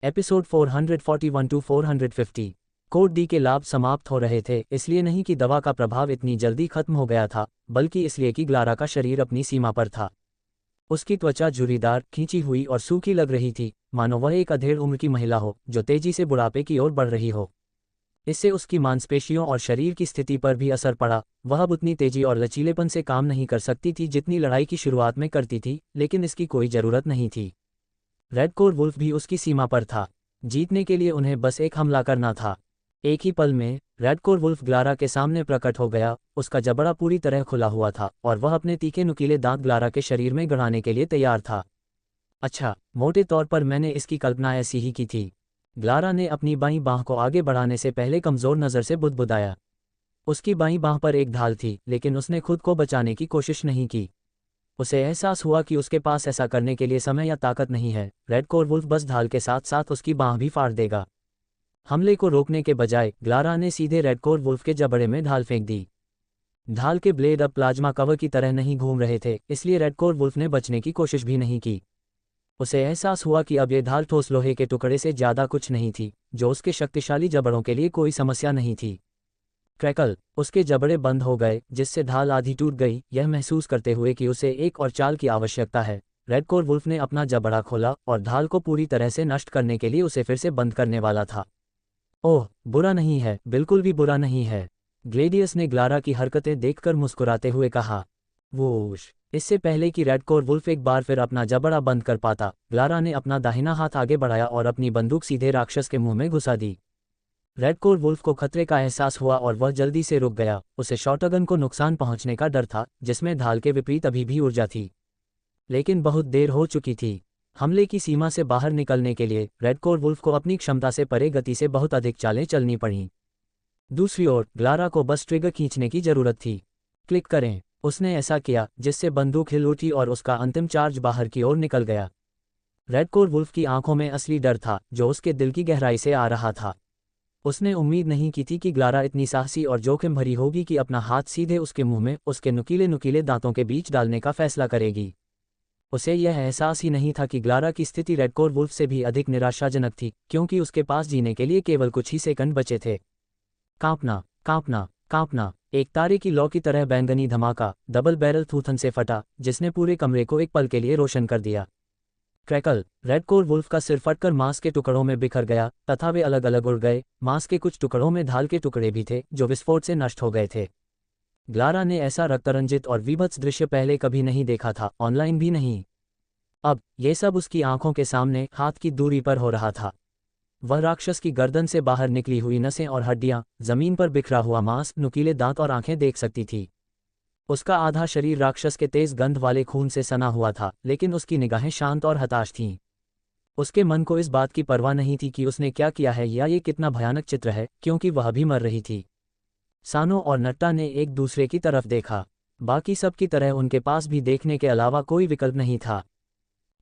Episode 441 to 450। Code D के लाभ समाप्त हो रहे थे, इसलिए नहीं कि दवा का प्रभाव इतनी जल्दी खत्म हो गया था, बल्कि इसलिए कि ग्लारा का शरीर अपनी सीमा पर था। उसकी त्वचा झुर्रीदार, खींची हुई और सूखी लग रही थी, मानो वह एक अधेड़ उम्र की महिला हो जो तेजी से बुढ़ापे की ओर बढ़ रही हो। इससे उसकी मांसपेशियों और शरीर की स्थिति पर भी असर पड़ा। वह अब उतनी तेजी और लचीलेपन से काम नहीं कर सकती थी जितनी लड़ाई की शुरुआत में करती थी, लेकिन इसकी कोई ज़रूरत नहीं थी। रेड कोर वुल्फ भी उसकी सीमा पर था। जीतने के लिए उन्हें बस एक हमला करना था। एक ही पल में रेड कोर वुल्फ ग्लारा के सामने प्रकट हो गया। उसका जबड़ा पूरी तरह खुला हुआ था और वह अपने तीखे नुकीले दांत ग्लारा के शरीर में गड़ाने के लिए तैयार था। अच्छा, मोटे तौर पर मैंने इसकी कल्पना ऐसी ही की थी। ग्लारा ने अपनी बाईं बांह को आगे बढ़ाने से पहले कमज़ोर नज़र से बुदबुदाया। उसकी बाईं बांह पर एक ढाल थी, लेकिन उसने खुद को बचाने की कोशिश नहीं की। उसे एहसास हुआ कि उसके पास ऐसा करने के लिए समय या ताकत नहीं है। रेड कोर वुल्फ बस ढाल के साथ साथ उसकी बांह भी फाड़ देगा। हमले को रोकने के बजाय ग्लारा ने सीधे रेड कोर वुल्फ के जबड़े में ढाल फेंक दी। ढाल के ब्लेड अब प्लाज्मा कवर की तरह नहीं घूम रहे थे, इसलिए रेड कोर वुल्फ ने बचने की कोशिश भी नहीं की। उसे एहसास हुआ कि अब ये ढाल ठोस लोहे के टुकड़े से ज़्यादा कुछ नहीं थी, जो उसके शक्तिशाली जबड़ों के लिए कोई समस्या नहीं थी। क्रैकल, उसके जबड़े बंद हो गए, जिससे ढाल आधी टूट गई। यह महसूस करते हुए कि उसे एक और चाल की आवश्यकता है, रेड कोर वुल्फ ने अपना जबड़ा खोला और ढाल को पूरी तरह से नष्ट करने के लिए उसे फिर से बंद करने वाला था। ओह, बुरा नहीं है, बिल्कुल भी बुरा नहीं है, ग्लेडियस ने ग्लारा की हरकतें देखकर मुस्कुराते हुए कहा। वूश! इससे पहले कि रेड कोर वुल्फ एक बार फिर अपना जबड़ा बंद कर पाता, ग्लारा ने अपना दाहिना हाथ आगे बढ़ाया और अपनी बंदूक सीधे राक्षस के मुंह में घुसा दी। रेड कोर वुल्फ को खतरे का एहसास हुआ और वह जल्दी से रुक गया। उसे शॉटगन को नुकसान पहुंचने का डर था, जिसमें ढाल के विपरीत अभी भी ऊर्जा थी। लेकिन बहुत देर हो चुकी थी। हमले की सीमा से बाहर निकलने के लिए रेड कोर वुल्फ को अपनी क्षमता से परे गति से बहुत अधिक चालें चलनी पड़ीं। दूसरी ओर ग्लारा को बस ट्रिगर खींचने की जरूरत थी। क्लिक करें। उसने ऐसा किया, जिससे बंदूक हिल उठी और उसका अंतिम चार्ज बाहर की ओर निकल गया। रेड कोर वुल्फ की आंखों में असली डर था, जो उसके दिल की गहराई से आ रहा था। उसने उम्मीद नहीं की थी कि ग्लारा इतनी साहसी और जोखिम भरी होगी कि अपना हाथ सीधे उसके मुंह में उसके नुकीले नुकीले दांतों के बीच डालने का फैसला करेगी। उसे यह एहसास ही नहीं था कि ग्लारा की स्थिति रेड कोर वुल्फ से भी अधिक निराशाजनक थी, क्योंकि उसके पास जीने के लिए केवल कुछ ही सेकंड बचे थे। कांपना, कांपना, कांपना! एक तारे की लौ की तरह बैंगनी धमाका डबल बैरल थूथन से फटा, जिसने पूरे कमरे को एक पल के लिए रोशन कर दिया। क्रैकल! रेड कोर वुल्फ का सिर फटकर मांस के टुकड़ों में बिखर गया तथा वे अलग अलग उड़ गए। मांस के कुछ टुकड़ों में ढाल के टुकड़े भी थे, जो विस्फोट से नष्ट हो गए थे। ग्लारा ने ऐसा रक्तरंजित और विभत्स दृश्य पहले कभी नहीं देखा था, ऑनलाइन भी नहीं। अब ये सब उसकी आंखों के सामने हाथ की दूरी पर हो रहा था। वह राक्षस की गर्दन से बाहर निकली हुई नसें और हड्डियां, जमीन पर बिखरा हुआ मांस, नुकीले दांत और आंखें देख सकती थी। उसका आधा शरीर राक्षस के तेज गंध वाले खून से सना हुआ था, लेकिन उसकी निगाहें शांत और हताश थीं। उसके मन को इस बात की परवाह नहीं थी कि उसने क्या किया है या ये कितना भयानक चित्र है, क्योंकि वह भी मर रही थी। सानो और नट्टा ने एक दूसरे की तरफ देखा। बाकी सब की तरह उनके पास भी देखने के अलावा कोई विकल्प नहीं था।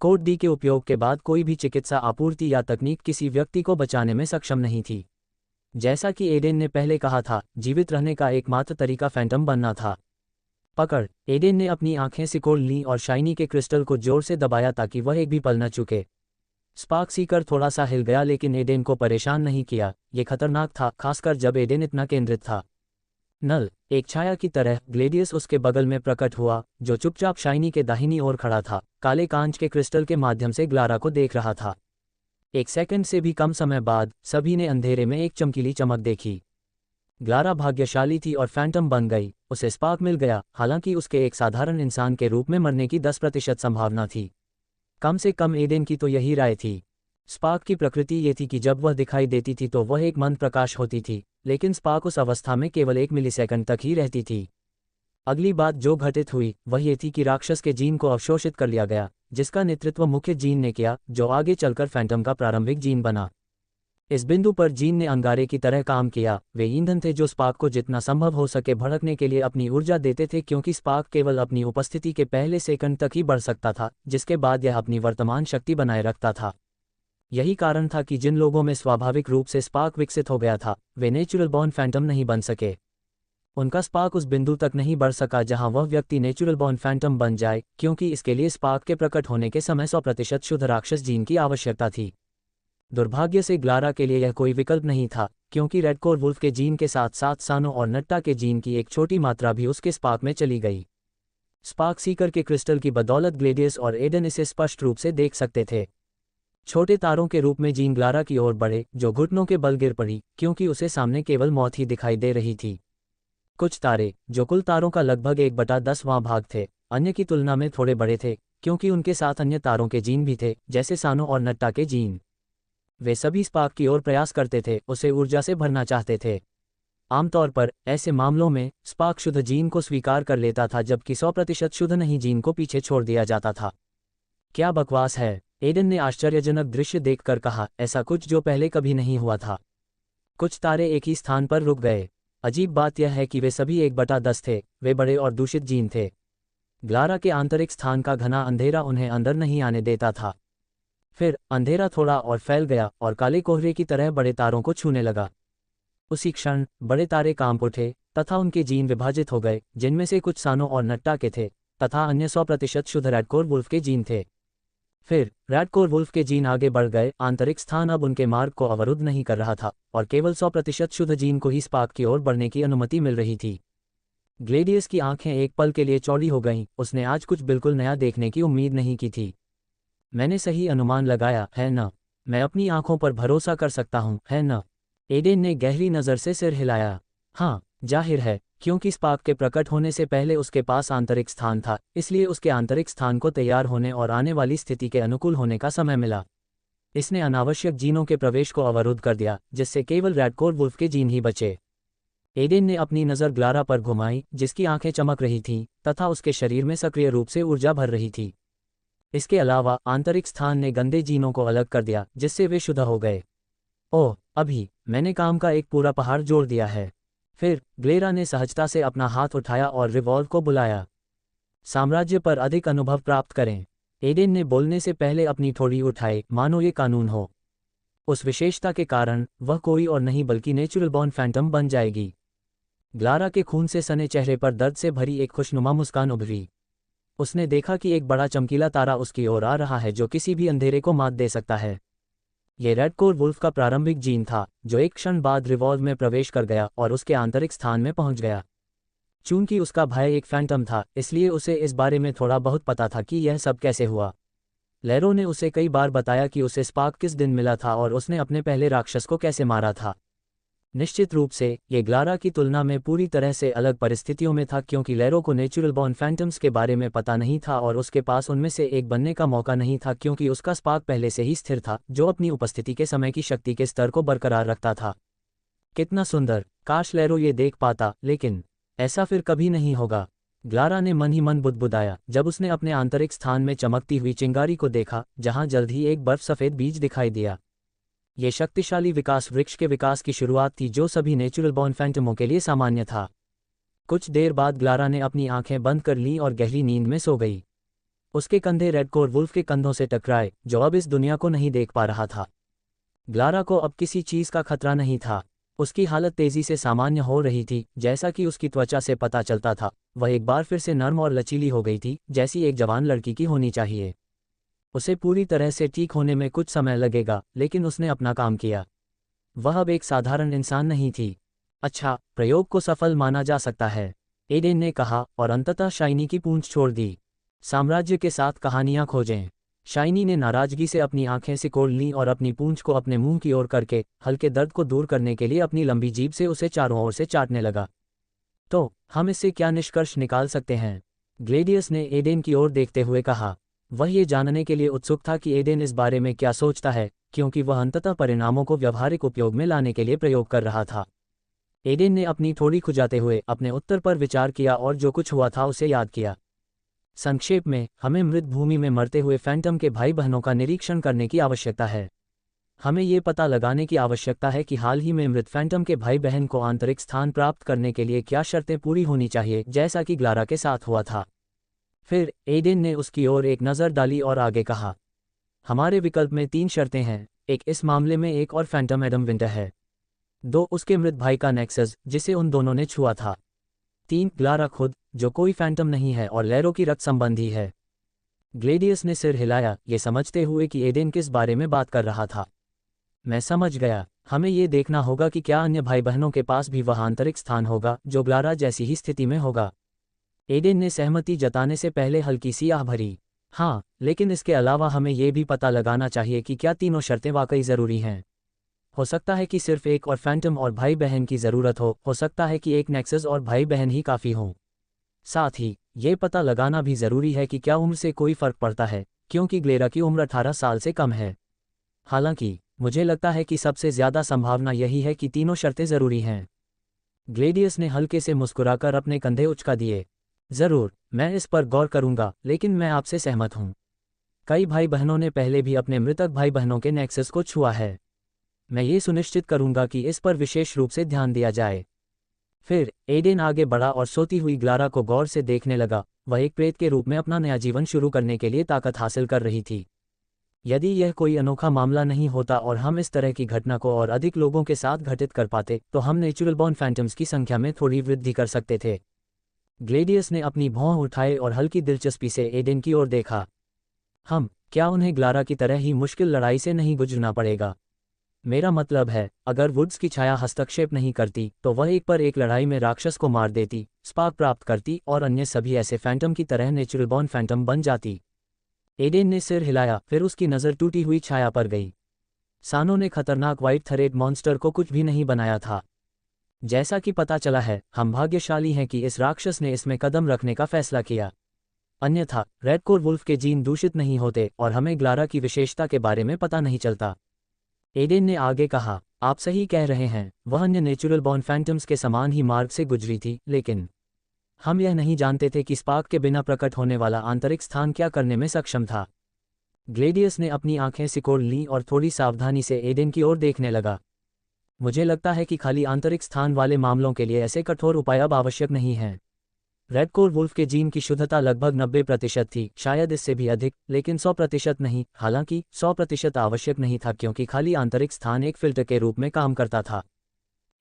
कोड डी के उपयोग के बाद कोई भी चिकित्सा आपूर्ति या तकनीक किसी व्यक्ति को बचाने में सक्षम नहीं थी। जैसा कि एडेन ने पहले कहा था, जीवित रहने का एकमात्र तरीका फैंटम बनना था। पकड़! एडेन ने अपनी आंखें सिकोड़ लीं और शाइनी के क्रिस्टल को जोर से दबाया ताकि वह एक भी पल न चूके। स्पार्क सीकर थोड़ा सा हिल गया, लेकिन एडेन को परेशान नहीं किया। ये खतरनाक था, खासकर जब एडेन इतना केंद्रित था। नल, एक छाया की तरह ग्लेडियस उसके बगल में प्रकट हुआ, जो चुपचाप शाइनी के दाहिनी ओर खड़ा था, काले कांच के क्रिस्टल के माध्यम से ग्लारा को देख रहा था। एक सेकंड से भी कम समय बाद सभी ने अंधेरे में एक चमकीली चमक देखी। ग्लारा भाग्यशाली थी और फैंटम बन गई। उसे स्पार्क मिल गया, हालांकि उसके एक साधारण इंसान के रूप में मरने की 10% संभावना थी। कम से कम एडेन की तो यही राय थी। स्पार्क की प्रकृति ये थी कि जब वह दिखाई देती थी तो वह एक मंद प्रकाश होती थी, लेकिन स्पार्क उस अवस्था में केवल 1 मिलीसेकंड तक ही रहती थी। अगली बात जो घटित हुई वह ये थी कि राक्षस के जीन को अवशोषित कर लिया गया, जिसका नेतृत्व मुख्य जीन ने किया, जो आगे चलकर फैंटम का प्रारंभिक जीन बना। इस बिंदु पर जीन ने अंगारे की तरह काम किया। वे ईंधन थे जो स्पार्क को जितना संभव हो सके भड़कने के लिए अपनी ऊर्जा देते थे, क्योंकि स्पार्क केवल अपनी उपस्थिति के पहले सेकंड तक ही बढ़ सकता था, जिसके बाद यह अपनी वर्तमान शक्ति बनाए रखता था। यही कारण था कि जिन लोगों में स्वाभाविक रूप से स्पार्क विकसित हो गया था, वे नेचुरल बॉर्न फैंटम नहीं बन सके। उनका स्पार्क उस बिंदु तक नहीं बढ़ सका जहां वह व्यक्ति नेचुरल बॉर्न फैंटम बन जाए, क्योंकि इसके लिए स्पार्क के प्रकट होने के समय 100% शुद्ध राक्षस जीन की आवश्यकता थी। दुर्भाग्य से ग्लारा के लिए यह कोई विकल्प नहीं था, क्योंकि रेडकोर वुल्फ के जीन के साथ साथ सानो और नट्टा के जीन की एक छोटी मात्रा भी उसके स्पार्क में चली गई। स्पार्क सीकर के क्रिस्टल की बदौलत ग्लेडियस और एडन इसे स्पष्ट रूप से देख सकते थे। छोटे तारों के रूप में जीन ग्लारा की ओर बढ़े, जो घुटनों के बल गिर पड़ी, क्योंकि उसे सामने केवल मौत ही दिखाई दे रही थी। कुछ तारे, जो कुल तारों का लगभग 1/10वां भाग थे, अन्य की तुलना में थोड़े बड़े थे, क्योंकि उनके साथ अन्य तारों के जीन भी थे, जैसे सानो और नट्टा के जीन। वे सभी स्पार्क की ओर प्रयास करते थे, उसे ऊर्जा से भरना चाहते थे। आमतौर पर ऐसे मामलों में स्पार्क शुद्ध जीन को स्वीकार कर लेता था, जबकि 100% शुद्ध नहीं जीन को पीछे छोड़ दिया जाता था। क्या बकवास है, एडन ने आश्चर्यजनक दृश्य देखकर कहा, ऐसा कुछ जो पहले कभी नहीं हुआ था। कुछ तारे एक ही स्थान पर रुक गए। अजीब बात यह है कि वे सभी 1/10 थे, वे बड़े और दूषित जीन थे। ग्लारा के आंतरिक स्थान का घना अंधेरा उन्हें अंदर नहीं आने देता था। फिर अंधेरा थोड़ा और फैल गया और काले कोहरे की तरह बड़े तारों को छूने लगा। उसी क्षण बड़े तारे कांप उठे तथा उनके जीन विभाजित हो गए, जिनमें से कुछ सानो और नट्टा के थे तथा अन्य 100% शुद्ध रेडकोर वुल्फ के जीन थे। फिर रेडकोर वुल्फ के जीन आगे बढ़ गए, आंतरिक स्थान अब उनके मार्ग को अवरुद्ध नहीं कर रहा था और केवल 100% शुद्ध जीन को ही स्पार्क की ओर बढ़ने की अनुमति मिल रही थी। ग्लेडियस की आंखें एक पल के लिए चौड़ी हो गईं, उसने आज कुछ बिल्कुल नया देखने की उम्मीद नहीं की थी। मैंने सही अनुमान लगाया है न? मैं अपनी आंखों पर भरोसा कर सकता हूं, है न? एडेन ने गहरी नज़र से सिर हिलाया। हाँ, जाहिर है, क्योंकि स्पार्क के प्रकट होने से पहले उसके पास आंतरिक स्थान था, इसलिए उसके आंतरिक स्थान को तैयार होने और आने वाली स्थिति के अनुकूल होने का समय मिला। इसने अनावश्यक जीनों के प्रवेश को अवरुद्ध कर दिया, जिससे केवल रेडकोर वुल्फ के जीन ही बचे। एडेन ने अपनी नज़र ग्लारा पर घुमाई, जिसकी आंखें चमक रही थीं तथा उसके शरीर में सक्रिय रूप से ऊर्जा भर रही थी। इसके अलावा आंतरिक स्थान ने गंदे जीनों को अलग कर दिया, जिससे वे शुद्ध हो गए। ओह, अभी मैंने काम का एक पूरा पहाड़ जोड़ दिया है। फिर ग्लेरा ने सहजता से अपना हाथ उठाया और रिवॉल्व को बुलाया। साम्राज्य पर अधिक अनुभव प्राप्त करें। एडेन ने बोलने से पहले अपनी ठोड़ी उठाई, मानो ये कानून हो। उस विशेषता के कारण वह कोई और नहीं बल्कि नेचुरल बॉर्न फैंटम बन जाएगी। ग्लारा के खून से सने चेहरे पर दर्द से भरी एक खुशनुमा मुस्कान उभरी। उसने देखा कि एक बड़ा चमकीला तारा उसकी ओर आ रहा है, जो किसी भी अंधेरे को मात दे सकता है। ये रेडकोर वुल्फ का प्रारंभिक जीन था, जो एक क्षण बाद रिवॉल्व में प्रवेश कर गया और उसके आंतरिक स्थान में पहुंच गया। चूंकि उसका भाई एक फैंटम था, इसलिए उसे इस बारे में थोड़ा बहुत पता था कि यह सब कैसे हुआ। लेरो ने उसे कई बार बताया कि उसे स्पार्क किस दिन मिला था और उसने अपने पहले राक्षस को कैसे मारा था। निश्चित रूप से ये ग्लारा की तुलना में पूरी तरह से अलग परिस्थितियों में था, क्योंकि लेरो को नेचुरल बॉर्न फैंटम्स के बारे में पता नहीं था और उसके पास उनमें से एक बनने का मौका नहीं था, क्योंकि उसका स्पार्क पहले से ही स्थिर था, जो अपनी उपस्थिति के समय की शक्ति के स्तर को बरकरार रखता था। कितना सुंदर! काश लेरो ये देख पाता, लेकिन ऐसा फिर कभी नहीं होगा। ग्लारा ने मन ही मन बुदबुदाया जब उसने अपने आंतरिक स्थान में चमकती हुई चिंगारी को देखा, जहां जल्द ही एक बर्फ सफ़ेद बीज दिखाई दिया। ये शक्तिशाली विकास वृक्ष के विकास की शुरुआत थी, जो सभी नेचुरल बॉर्न फैंटमों के लिए सामान्य था। कुछ देर बाद ग्लारा ने अपनी आंखें बंद कर लीं और गहरी नींद में सो गई। उसके कंधे रेडकोर वुल्फ के कंधों से टकराए, जो अब इस दुनिया को नहीं देख पा रहा था। ग्लारा को अब किसी चीज़ का खतरा नहीं था। उसकी हालत तेजी से सामान्य हो रही थी, जैसा कि उसकी त्वचा से पता चलता था। वह एक बार फिर से नर्म और लचीली हो गई थी, जैसी एक जवान लड़की की होनी चाहिए। उसे पूरी तरह से ठीक होने में कुछ समय लगेगा, लेकिन उसने अपना काम किया। वह अब एक साधारण इंसान नहीं थी। अच्छा, प्रयोग को सफल माना जा सकता है, एडेन ने कहा और अंततः शाइनी की पूंछ छोड़ दी। साम्राज्य के साथ कहानियां खोजें। शाइनी ने नाराजगी से अपनी आंखें सिकोड़ लीं और अपनी पूंछ को अपने मुंह की ओर करके हल्के दर्द को दूर करने के लिए अपनी लंबी जीभ से उसे चारों ओर से चाटने लगा। तो हम इससे क्या निष्कर्ष निकाल सकते हैं? ग्लेडियस ने एडेन की ओर देखते हुए कहा। वह ये जानने के लिए उत्सुक था कि एडेन इस बारे में क्या सोचता है, क्योंकि वह अंततः परिणामों को व्यावहारिक उपयोग में लाने के लिए प्रयोग कर रहा था। एडेन ने अपनी थोड़ी खुजाते हुए अपने उत्तर पर विचार किया और जो कुछ हुआ था उसे याद किया। संक्षेप में, हमें मृत भूमि में मरते हुए फैंटम के भाई बहनों का निरीक्षण करने की आवश्यकता है। हमें ये पता लगाने की आवश्यकता है कि हाल ही में मृत फैंटम के भाई बहन को आंतरिक स्थान प्राप्त करने के लिए क्या शर्तें पूरी होनी चाहिए, जैसा कि ग्लारा के साथ हुआ था। फिर एडेन ने उसकी ओर एक नज़र डाली और आगे कहा, हमारे विकल्प में 3 शर्तें हैं। 1, इस मामले में एक और फैंटम एडम विंटर है। 2, उसके मृत भाई का नेक्सस, जिसे उन दोनों ने छुआ था। 3, ग्लारा खुद, जो कोई फैंटम नहीं है और लेरो की रक्त संबंधी है। ग्लेडियस ने सिर हिलाया, ये समझते हुए कि एडेन किस बारे में बात कर रहा था। मैं समझ गया। हमें ये देखना होगा कि क्या अन्य भाई बहनों के पास भी वह आंतरिक स्थान होगा जो ग्लारा जैसी ही स्थिति में होगा। एडेन ने सहमति जताने से पहले हल्की सी आह भरी। हाँ, लेकिन इसके अलावा हमें ये भी पता लगाना चाहिए कि क्या तीनों शर्तें वाकई ज़रूरी हैं। हो सकता है कि सिर्फ एक और फैंटम और भाई बहन की ज़रूरत हो सकता है कि एक नेक्सस और भाई बहन ही काफ़ी हों। साथ ही ये पता लगाना भी ज़रूरी है कि क्या उम्र से कोई फ़र्क पड़ता है, क्योंकि ग्लेरा की उम्र 18 साल से कम है। हालांकि मुझे लगता है कि सबसे ज़्यादा संभावना यही है कि तीनों शर्तें ज़रूरी हैं। ग्लेडियस ने हल्के से मुस्कुराकर अपने कंधे उचका दिए। ज़रूर, मैं इस पर गौर करूंगा, लेकिन मैं आपसे सहमत हूं। कई भाई बहनों ने पहले भी अपने मृतक भाई बहनों के नेक्सस को छुआ है। मैं ये सुनिश्चित करूंगा कि इस पर विशेष रूप से ध्यान दिया जाए। फिर एडेन आगे बढ़ा और सोती हुई ग्लारा को गौर से देखने लगा। वह एक प्रेत के रूप में अपना नया जीवन शुरू करने के लिए ताकत हासिल कर रही थी। यदि यह कोई अनोखा मामला नहीं होता और हम इस तरह की घटना को और अधिक लोगों के साथ घटित कर पाते, तो हम नेचुरल बॉर्न फैंटम्स की संख्या में थोड़ी वृद्धि कर सकते थे। ग्लेडियस ने अपनी भौं उठाए और हल्की दिलचस्पी से एडेन की ओर देखा। क्या उन्हें ग्लारा की तरह ही मुश्किल लड़ाई से नहीं गुजरना पड़ेगा? मेरा मतलब है, अगर वुड्स की छाया हस्तक्षेप नहीं करती तो वह एक पर एक लड़ाई में राक्षस को मार देती, स्पार्क प्राप्त करती और अन्य सभी ऐसे फैंटम की तरह नेचुरल बॉर्न फैंटम बन जाती। एडेन ने सिर हिलाया, फिर उसकी नज़र टूटी हुई छाया पर गई। सानो ने खतरनाक व्हाइट थ्रेड मॉन्स्टर को कुछ भी नहीं बनाया था। जैसा कि पता चला है, हम भाग्यशाली हैं कि इस राक्षस ने इसमें कदम रखने का फैसला किया। अन्यथा रेडकोर वुल्फ के जीन दूषित नहीं होते और हमें ग्लारा की विशेषता के बारे में पता नहीं चलता। एडेन ने आगे कहा, आप सही कह रहे हैं, वह अन्य नेचुरल बॉर्न फैंटम्स के समान ही मार्ग से गुजरी थी, लेकिन हम यह नहीं जानते थे कि स्पार्क के बिना प्रकट होने वाला आंतरिक स्थान क्या करने में सक्षम था। ग्लेडियस ने अपनी आंखें सिकोड़ लीं और थोड़ी सावधानी से एडेन की ओर देखने लगा। मुझे लगता है कि खाली आंतरिक स्थान वाले मामलों के लिए ऐसे कठोर उपाय अब आवश्यक नहीं हैं। रेडकोर वुल्फ के जीन की शुद्धता लगभग 90% थी, शायद इससे भी अधिक, लेकिन 100% नहीं। हालांकि 100% आवश्यक नहीं था, क्योंकि खाली आंतरिक स्थान एक फिल्टर के रूप में काम करता था।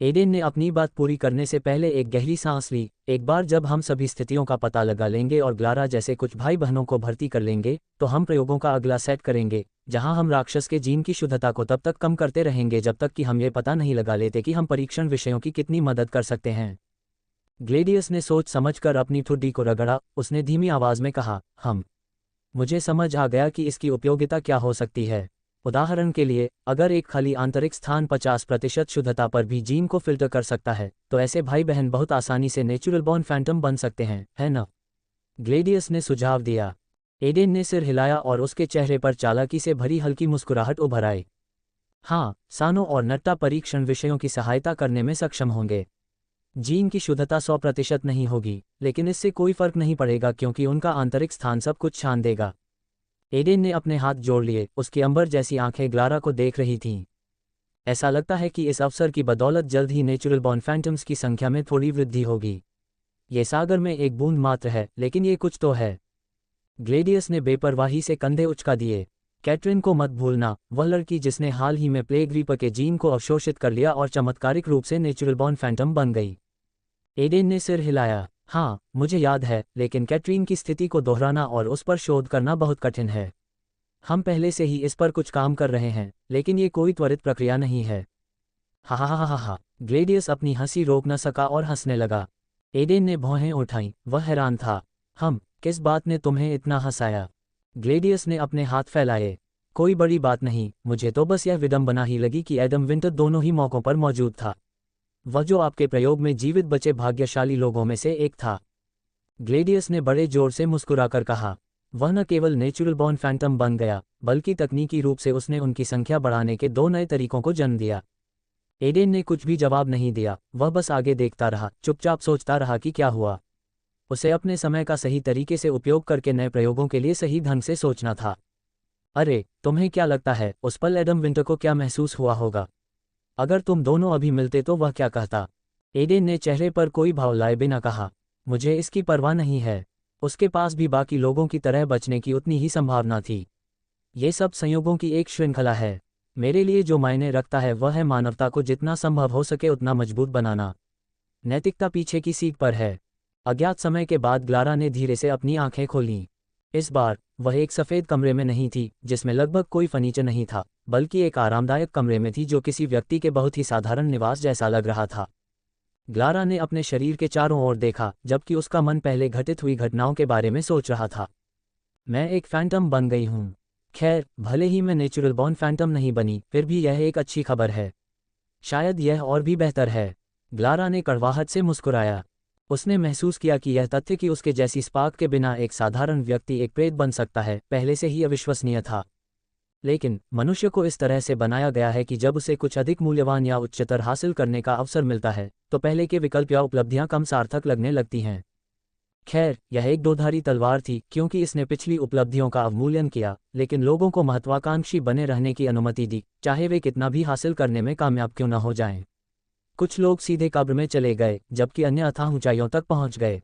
एडेन ने अपनी बात पूरी करने से पहले एक गहरी सांस ली। एक बार जब हम सभी स्थितियों का पता लगा लेंगे और ग्लारा जैसे कुछ भाई बहनों को भर्ती कर लेंगे, तो हम प्रयोगों का अगला सेट करेंगे, जहां हम राक्षस के जीन की शुद्धता को तब तक कम करते रहेंगे जब तक कि हम ये पता नहीं लगा लेते कि हम परीक्षण विषयों की कितनी मदद कर सकते हैं। ग्लेडियस ने सोच समझकर अपनी ठुड्डी को रगड़ा। उसने धीमी आवाज में कहा, मुझे समझ आ गया कि इसकी उपयोगिता क्या हो सकती है। उदाहरण के लिए, अगर एक खाली आंतरिक स्थान 50% शुद्धता पर भी जीन को फिल्टर कर सकता है, तो ऐसे भाई बहन बहुत आसानी से नेचुरल बॉर्न फैंटम बन सकते हैं, है ना? ग्लेडियस ने सुझाव दिया। एडेन ने सिर हिलाया और उसके चेहरे पर चालाकी से भरी हल्की मुस्कुराहट उभर आई। हाँ, सानो और नट्टा परीक्षण विषयों की सहायता करने में सक्षम होंगे। जीन की शुद्धता 100% नहीं होगी, लेकिन इससे कोई फर्क नहीं पड़ेगा क्योंकि उनका आंतरिक स्थान सब कुछ छान देगा। एडेन ने अपने हाथ जोड़ लिए। उसकी अंबर जैसी आंखें ग्लारा को देख रही थीं। ऐसा लगता है कि इस अवसर की बदौलत जल्द ही नेचुरल बॉर्न फैंटम्स की संख्या में थोड़ी वृद्धि होगी। ये सागर में एक बूंद मात्र है, लेकिन ये कुछ तो है। ग्लेडियस ने बेपरवाही से कंधे उचका दिए। कैटरिन को मत भूलना, वह लड़की जिसने हाल ही में प्लेग रीपर के जीन को अवशोषित कर लिया और चमत्कारिक रूप से नेचुरल बॉर्न फैंटम बन गई। एडेन ने सिर हिलाया। हाँ, मुझे याद है, लेकिन कैटरीन की स्थिति को दोहराना और उस पर शोध करना बहुत कठिन है। हम पहले से ही इस पर कुछ काम कर रहे हैं, लेकिन ये कोई त्वरित प्रक्रिया नहीं है। हा हा हा हा हा। ग्लेडियस अपनी हंसी रोक न सका और हंसने लगा। एडेन ने भौहें उठाईं। वह हैरान था। किस बात ने तुम्हें इतना हंसाया? ग्लेडियस ने अपने हाथ फैलाए। कोई बड़ी बात नहीं, मुझे तो बस यह विडंबना ही लगी कि एडम विंटर दोनों ही मौकों पर मौजूद था। वह जो आपके प्रयोग में जीवित बचे भाग्यशाली लोगों में से एक था। ग्लेडियस ने बड़े जोर से मुस्कुराकर कहा। वह न केवल नेचुरल बॉर्न फैंटम बन गया, बल्कि तकनीकी रूप से उसने उनकी संख्या बढ़ाने के 2 नए तरीकों को जन्म दिया। एडेन ने कुछ भी जवाब नहीं दिया। वह बस आगे देखता रहा, चुपचाप सोचता रहा कि क्या हुआ। उसे अपने समय का सही तरीके से उपयोग करके नए प्रयोगों के लिए सही ढंग से सोचना था। अरे, तुम्हें क्या लगता है, उस पल एडम विंटर को क्या महसूस हुआ होगा? अगर तुम दोनों अभी मिलते तो वह क्या कहता? एडेन ने चेहरे पर कोई भाव लाए बिना कहा, मुझे इसकी परवाह नहीं है। उसके पास भी बाकी लोगों की तरह बचने की उतनी ही संभावना थी। ये सब संयोगों की एक श्रृंखला है। मेरे लिए जो मायने रखता है वह है मानवता को जितना संभव हो सके उतना मजबूत बनाना। नैतिकता पीछे की सीट पर है। अज्ञात समय के बाद ग्लारा ने धीरे से अपनी आंखें खोलीं। इस बार वह एक सफ़ेद कमरे में नहीं थी जिसमें लगभग कोई फर्नीचर नहीं था, बल्कि एक आरामदायक कमरे में थी जो किसी व्यक्ति के बहुत ही साधारण निवास जैसा लग रहा था। ग्लारा ने अपने शरीर के चारों ओर देखा, जबकि उसका मन पहले घटित हुई घटनाओं के बारे में सोच रहा था। मैं एक फैंटम बन गई हूँ। खैर, भले ही मैं नेचुरल बॉर्न फैंटम नहीं बनी, फिर भी यह एक अच्छी खबर है। शायद यह और भी बेहतर है। ग्लारा ने कड़वाहट से मुस्कुराया। उसने महसूस किया कि यह तथ्य कि उसके जैसी स्पार्क के बिना एक साधारण व्यक्ति एक प्रेत बन सकता है, पहले से ही अविश्वसनीय था। लेकिन मनुष्य को इस तरह से बनाया गया है कि जब उसे कुछ अधिक मूल्यवान या उच्चतर हासिल करने का अवसर मिलता है, तो पहले के विकल्प या उपलब्धियां कम सार्थक लगने लगती हैं। खैर, यह एक दोधारी तलवार थी, क्योंकि इसने पिछली उपलब्धियों का अवमूल्यन किया, लेकिन लोगों को महत्वाकांक्षी बने रहने की अनुमति दी, चाहे वे कितना भी हासिल करने में कामयाब क्यों न हो जाएं। कुछ लोग सीधे कब्र में चले गए, जबकि अन्य अथाह ऊंचाइयों तक पहुंच गए।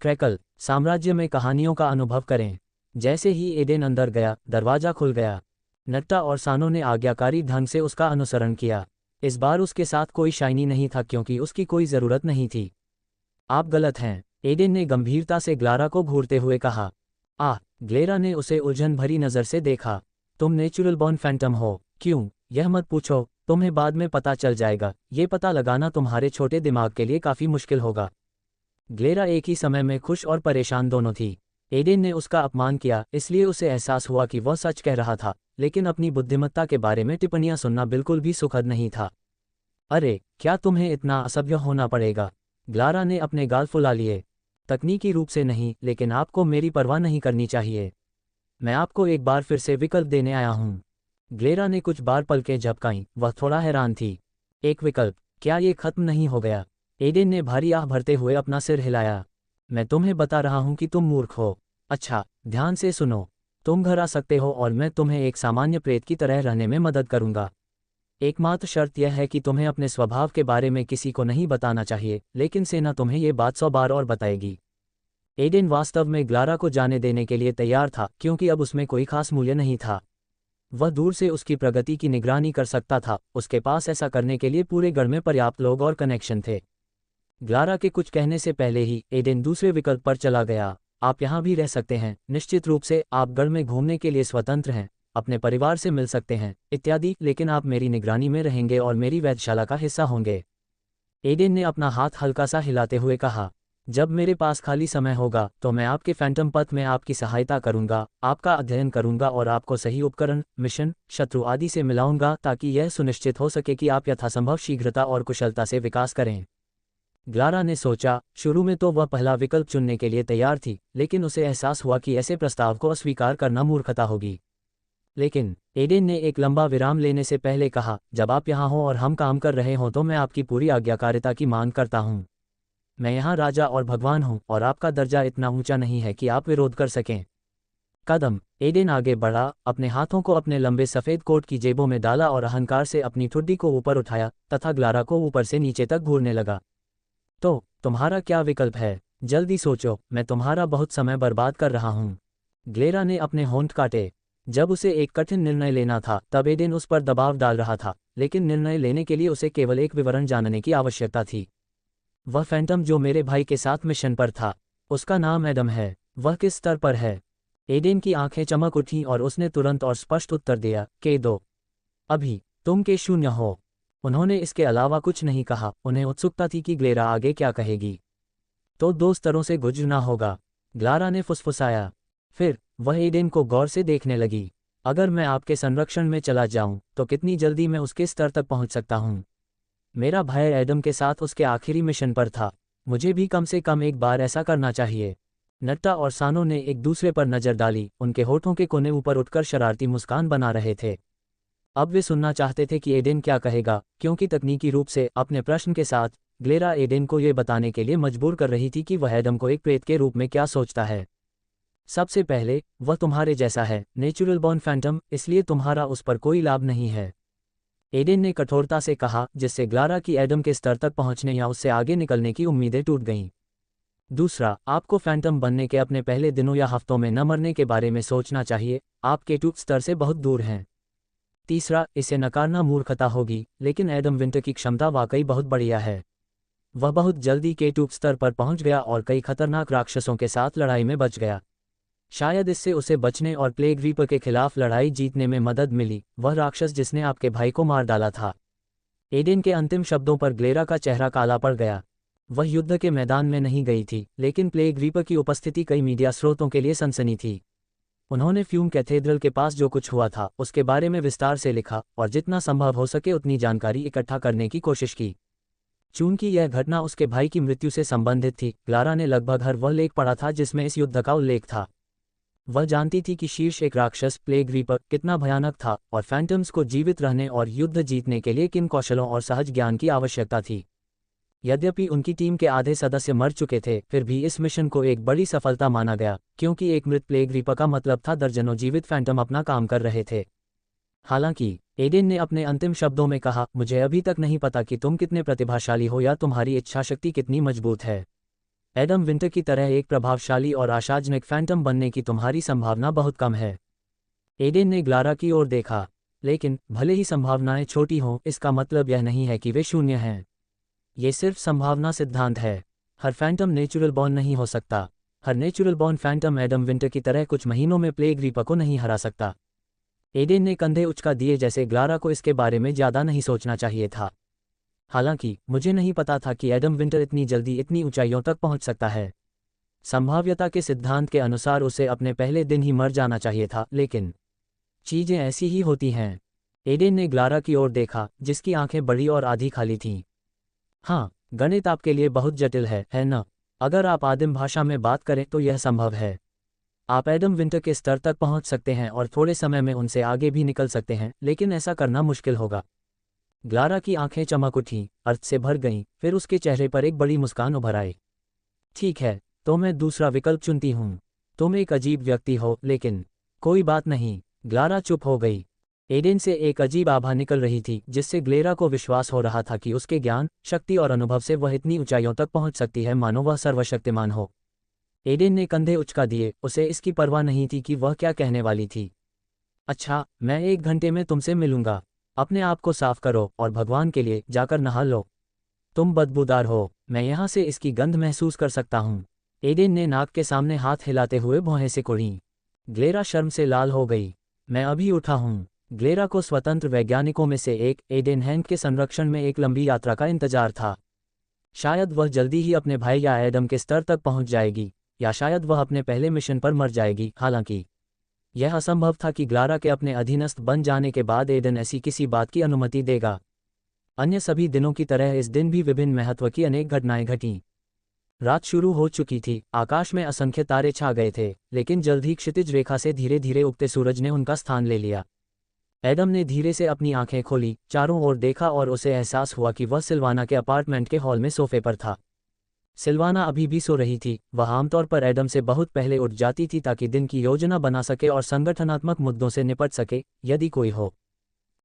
क्रैकल साम्राज्य में कहानियों का अनुभव करें। जैसे ही एडेन अंदर गया, दरवाजा खुल गया। नट्टा और सानो ने आज्ञाकारी ढंग से उसका अनुसरण किया। इस बार उसके साथ कोई शाइनी नहीं था, क्योंकि उसकी कोई ज़रूरत नहीं थी। आप गलत हैं, एडेन ने गंभीरता से ग्लारा को घूरते हुए कहा। ग्लेरा ने उसे उलझन भरी नज़र से देखा। तुम नेचुरल बॉर्न फैंटम हो? क्यों? यह मत पूछो, तुम्हें बाद में पता चल जाएगा। ये पता लगाना तुम्हारे छोटे दिमाग के लिए काफ़ी मुश्किल होगा। ग्लेरा एक ही समय में खुश और परेशान दोनों थी। एडेन ने उसका अपमान किया, इसलिए उसे एहसास हुआ कि वह सच कह रहा था, लेकिन अपनी बुद्धिमत्ता के बारे में टिप्पणियां सुनना बिल्कुल भी सुखद नहीं था। अरे, क्या तुम्हें इतना असभ्य होना पड़ेगा? ग्लारा ने अपने गाल फुला लिए। तकनीकी रूप से नहीं, लेकिन आपको मेरी परवाह नहीं करनी चाहिए। मैं आपको एक बार फिर से विकल्प देने आया हूँ। ग्लेरा ने कुछ बार पलकें झपकाईं, वह थोड़ा हैरान थी। एक विकल्प? क्या ये खत्म नहीं हो गया? एडेन ने भारी आह भरते हुए अपना सिर हिलाया। मैं तुम्हें बता रहा हूँ कि तुम मूर्ख हो। अच्छा, ध्यान से सुनो। तुम घर आ सकते हो और मैं तुम्हें एक सामान्य प्रेत की तरह रहने में मदद करूंगा। एकमात्र शर्त यह है कि तुम्हें अपने स्वभाव के बारे में किसी को नहीं बताना चाहिए, लेकिन सेना तुम्हें ये बात 100 बार और बताएगी। एडेन वास्तव में ग्लारा को जाने देने के लिए तैयार था, क्योंकि अब उसमें कोई खास मूल्य नहीं था। वह दूर से उसकी प्रगति की निगरानी कर सकता था। उसके पास ऐसा करने के लिए पूरे गढ़ में पर्याप्त लोग और कनेक्शन थे। ग्लारा के कुछ कहने से पहले ही एडेन दूसरे विकल्प पर चला गया। आप यहाँ भी रह सकते हैं, निश्चित रूप से आप गढ़ में घूमने के लिए स्वतंत्र हैं, अपने परिवार से मिल सकते हैं इत्यादि, लेकिन आप मेरी निगरानी में रहेंगे और मेरी वैधशाला का हिस्सा होंगे। एडेन ने अपना हाथ हल्का सा हिलाते हुए कहा। जब मेरे पास खाली समय होगा तो मैं आपके फैंटम पथ में आपकी सहायता करूंगा, आपका अध्ययन करूंगा और आपको सही उपकरण, मिशन, शत्रु आदि से मिलाऊंगा, ताकि यह सुनिश्चित हो सके कि आप यथासंभव शीघ्रता और कुशलता से विकास करें। ग्लारा ने सोचा। शुरू में तो वह पहला विकल्प चुनने के लिए तैयार थी, लेकिन उसे एहसास हुआ कि ऐसे प्रस्ताव को अस्वीकार करना मूर्खता होगी। लेकिन एडेन ने एक लंबा विराम लेने से पहले कहा, जब आप यहाँ हो और हम काम कर रहे हों तो मैं आपकी पूरी आज्ञाकारिता की मांग करता हूँ। मैं यहाँ राजा और भगवान हूँ, और आपका दर्जा इतना ऊंचा नहीं है कि आप विरोध कर सकें। कदम। एडेन आगे बढ़ा, अपने हाथों को अपने लंबे सफ़ेद कोट की जेबों में डाला और अहंकार से अपनी ठुड्डी को ऊपर उठाया, तथा ग्लारा को ऊपर से नीचे तक घूरने लगा। तो तुम्हारा क्या विकल्प है? जल्दी सोचो, मैं तुम्हारा बहुत समय बर्बाद कर रहा हूँ। ग्लेरा ने अपने होंठ काटे। जब उसे एक कठिन निर्णय लेना था, तब एडेन उस पर दबाव डाल रहा था, लेकिन निर्णय लेने के लिए उसे केवल एक विवरण जानने की आवश्यकता थी। वह फैंटम जो मेरे भाई के साथ मिशन पर था, उसका नाम एडम है। वह किस स्तर पर है? एडेन की आंखें चमक उठीं और उसने तुरंत और स्पष्ट उत्तर दिया, K2। अभी तुम K0 हो। उन्होंने इसके अलावा कुछ नहीं कहा। उन्हें उत्सुकता थी कि ग्लेरा आगे क्या कहेगी। तो 2 स्तरों से गुजरना होगा, ग्लारा ने फुसफुसाया। फिर वह एडेन को गौर से देखने लगी। अगर मैं आपके संरक्षण में चला जाऊं, तो कितनी जल्दी मैं उसके स्तर तक पहुंच सकता हूं? मेरा भाई एडम के साथ उसके आखिरी मिशन पर था। मुझे भी कम से कम एक बार ऐसा करना चाहिए। नट्टा और सानो ने एक दूसरे पर नजर डाली। उनके होठों के कोने ऊपर उठकर शरारती मुस्कान बना रहे थे। अब वे सुनना चाहते थे कि एडेन क्या कहेगा, क्योंकि तकनीकी रूप से अपने प्रश्न के साथ ग्लेरा एडेन को ये बताने के लिए मजबूर कर रही थी कि वह एडम को एक प्रेत के रूप में क्या सोचता है। सबसे पहले, वह तुम्हारे जैसा है, नेचुरल बॉर्न फैंटम, इसलिए तुम्हारा उस पर कोई लाभ नहीं है। एडेन ने कठोरता से कहा, जिससे ग्लारा की एडम के स्तर तक पहुंचने या उससे आगे निकलने की उम्मीदें टूट गईं। दूसरा, आपको फैंटम बनने के अपने पहले दिनों या हफ्तों में न मरने के बारे में सोचना चाहिए। आप K2 स्तर से बहुत दूर हैं। तीसरा, इसे नकारना मूर्खता होगी, लेकिन एडम विंटर की क्षमता वाकई बहुत बढ़िया है। वह बहुत जल्दी K2 स्तर पर पहुंच गया और कई खतरनाक राक्षसों के साथ लड़ाई में बच गया। शायद इससे उसे बचने और प्लेग रीपर के खिलाफ लड़ाई जीतने में मदद मिली, वह राक्षस जिसने आपके भाई को मार डाला था। एडेन के अंतिम शब्दों पर ग्लेरा का चेहरा काला पड़ गया। वह युद्ध के मैदान में नहीं गई थी, लेकिन प्लेग रीपर की उपस्थिति कई मीडिया स्रोतों के लिए सनसनी थी। उन्होंने फ्यूम कैथेड्रल के पास जो कुछ हुआ था उसके बारे में विस्तार से लिखा और जितना संभव हो सके उतनी जानकारी इकट्ठा करने की कोशिश की। चूंकि यह घटना उसके भाई की मृत्यु से संबंधित थी, क्लारा ने लगभग हर वह लेख पढ़ा था जिसमें इस युद्ध का उल्लेख था। वह जानती थी कि शीर्ष एक राक्षस प्लेग रीपर कितना भयानक था और फैंटम्स को जीवित रहने और युद्ध जीतने के लिए किन कौशलों और सहज ज्ञान की आवश्यकता थी। यद्यपि उनकी टीम के आधे सदस्य मर चुके थे, फिर भी इस मिशन को एक बड़ी सफलता माना गया, क्योंकि एक मृत प्लेग रीपर का मतलब था दर्जनों जीवित फैंटम अपना काम कर रहे थे। हालांकि एडेन ने अपने अंतिम शब्दों में कहा, मुझे अभी तक नहीं पता कि तुम कितने प्रतिभाशाली हो या तुम्हारी इच्छाशक्ति कितनी मजबूत है। एडम विंटर की तरह एक प्रभावशाली और आशाजनक फैंटम बनने की तुम्हारी संभावना बहुत कम है। एडेन ने ग्लारा की ओर देखा। लेकिन भले ही संभावनाएं छोटी हों, इसका मतलब यह नहीं है कि वे शून्य हैं। ये सिर्फ संभावना सिद्धांत है। हर फैंटम नेचुरल बॉर्न नहीं हो सकता। हर natural born phantom Adam Winter की तरह कुछ महीनों में प्लेग रीपर को नहीं हरा सकता। एडेन ने कंधे उचका दिए, जैसे ग्लारा को इसके बारे में ज़्यादा नहीं सोचना चाहिए था। हालांकि मुझे नहीं पता था कि एडम विंटर इतनी जल्दी इतनी ऊंचाइयों तक पहुंच सकता है। संभाव्यता के सिद्धांत के अनुसार उसे अपने पहले दिन ही मर जाना चाहिए था, लेकिन चीजें ऐसी ही होती हैं। एडेन ने ग्लारा की ओर देखा, जिसकी आंखें बड़ी और आधी खाली थीं। हाँ, गणित आपके लिए बहुत जटिल है ना? अगर आप आदिम भाषा में बात करें तो यह संभव है। आप एडम विंटर के स्तर तक पहुंच सकते हैं और थोड़े समय में उनसे आगे भी निकल सकते हैं, लेकिन ऐसा करना मुश्किल होगा। ग्लारा की आंखें चमक उठीं, अर्थ से भर गईं, फिर उसके चेहरे पर एक बड़ी मुस्कान उभर आई। ठीक है, तो मैं दूसरा विकल्प चुनती हूँ। तुम एक अजीब व्यक्ति हो, लेकिन कोई बात नहीं। ग्लारा चुप हो गई। एडेन से एक अजीब आभा निकल रही थी, जिससे ग्लेरा को विश्वास हो रहा था कि उसके ज्ञान, शक्ति और अनुभव से वह इतनी ऊंचाइयों तक पहुंच सकती है मानो वह सर्वशक्तिमान हो। एडेन ने कंधे उचका दिए, उसे इसकी परवाह नहीं थी कि वह क्या कहने वाली थी। अच्छा, मैं 1 घंटे में तुमसे मिलूंगा। अपने आप को साफ करो और भगवान के लिए जाकर नहा लो। तुम बदबूदार हो, मैं यहाँ से इसकी गंध महसूस कर सकता हूँ। एडेन ने नाक के सामने हाथ हिलाते हुए भौहें से कुड़ी। ग्लेरा शर्म से लाल हो गई। मैं अभी उठा हूँ। ग्लेरा को स्वतंत्र वैज्ञानिकों में से एक, एडेन हैंक के संरक्षण में एक लंबी यात्रा का इंतजार था। शायद वह जल्दी ही अपने भाई या एडम के स्तर तक पहुंच जाएगी, या शायद वह अपने पहले मिशन पर मर जाएगी। हालांकि यह असंभव था कि ग्लारा के अपने अधीनस्थ बन जाने के बाद एडन ऐसी किसी बात की अनुमति देगा। अन्य सभी दिनों की तरह इस दिन भी विभिन्न महत्व की अनेक घटनाएं घटीं। रात शुरू हो चुकी थी, आकाश में असंख्य तारे छा गए थे, लेकिन जल्द ही क्षितिज रेखा से धीरे धीरे उगते सूरज ने उनका स्थान ले लिया। एडम ने धीरे से अपनी आंखें खोली, चारों ओर देखा और उसे एहसास हुआ कि वह सिल्वाना के अपार्टमेंट के हॉल में सोफे पर था। सिल्वाना अभी भी सो रही थी। वह आमतौर पर एडम से बहुत पहले उठ जाती थी ताकि दिन की योजना बना सके और संगठनात्मक मुद्दों से निपट सके, यदि कोई हो।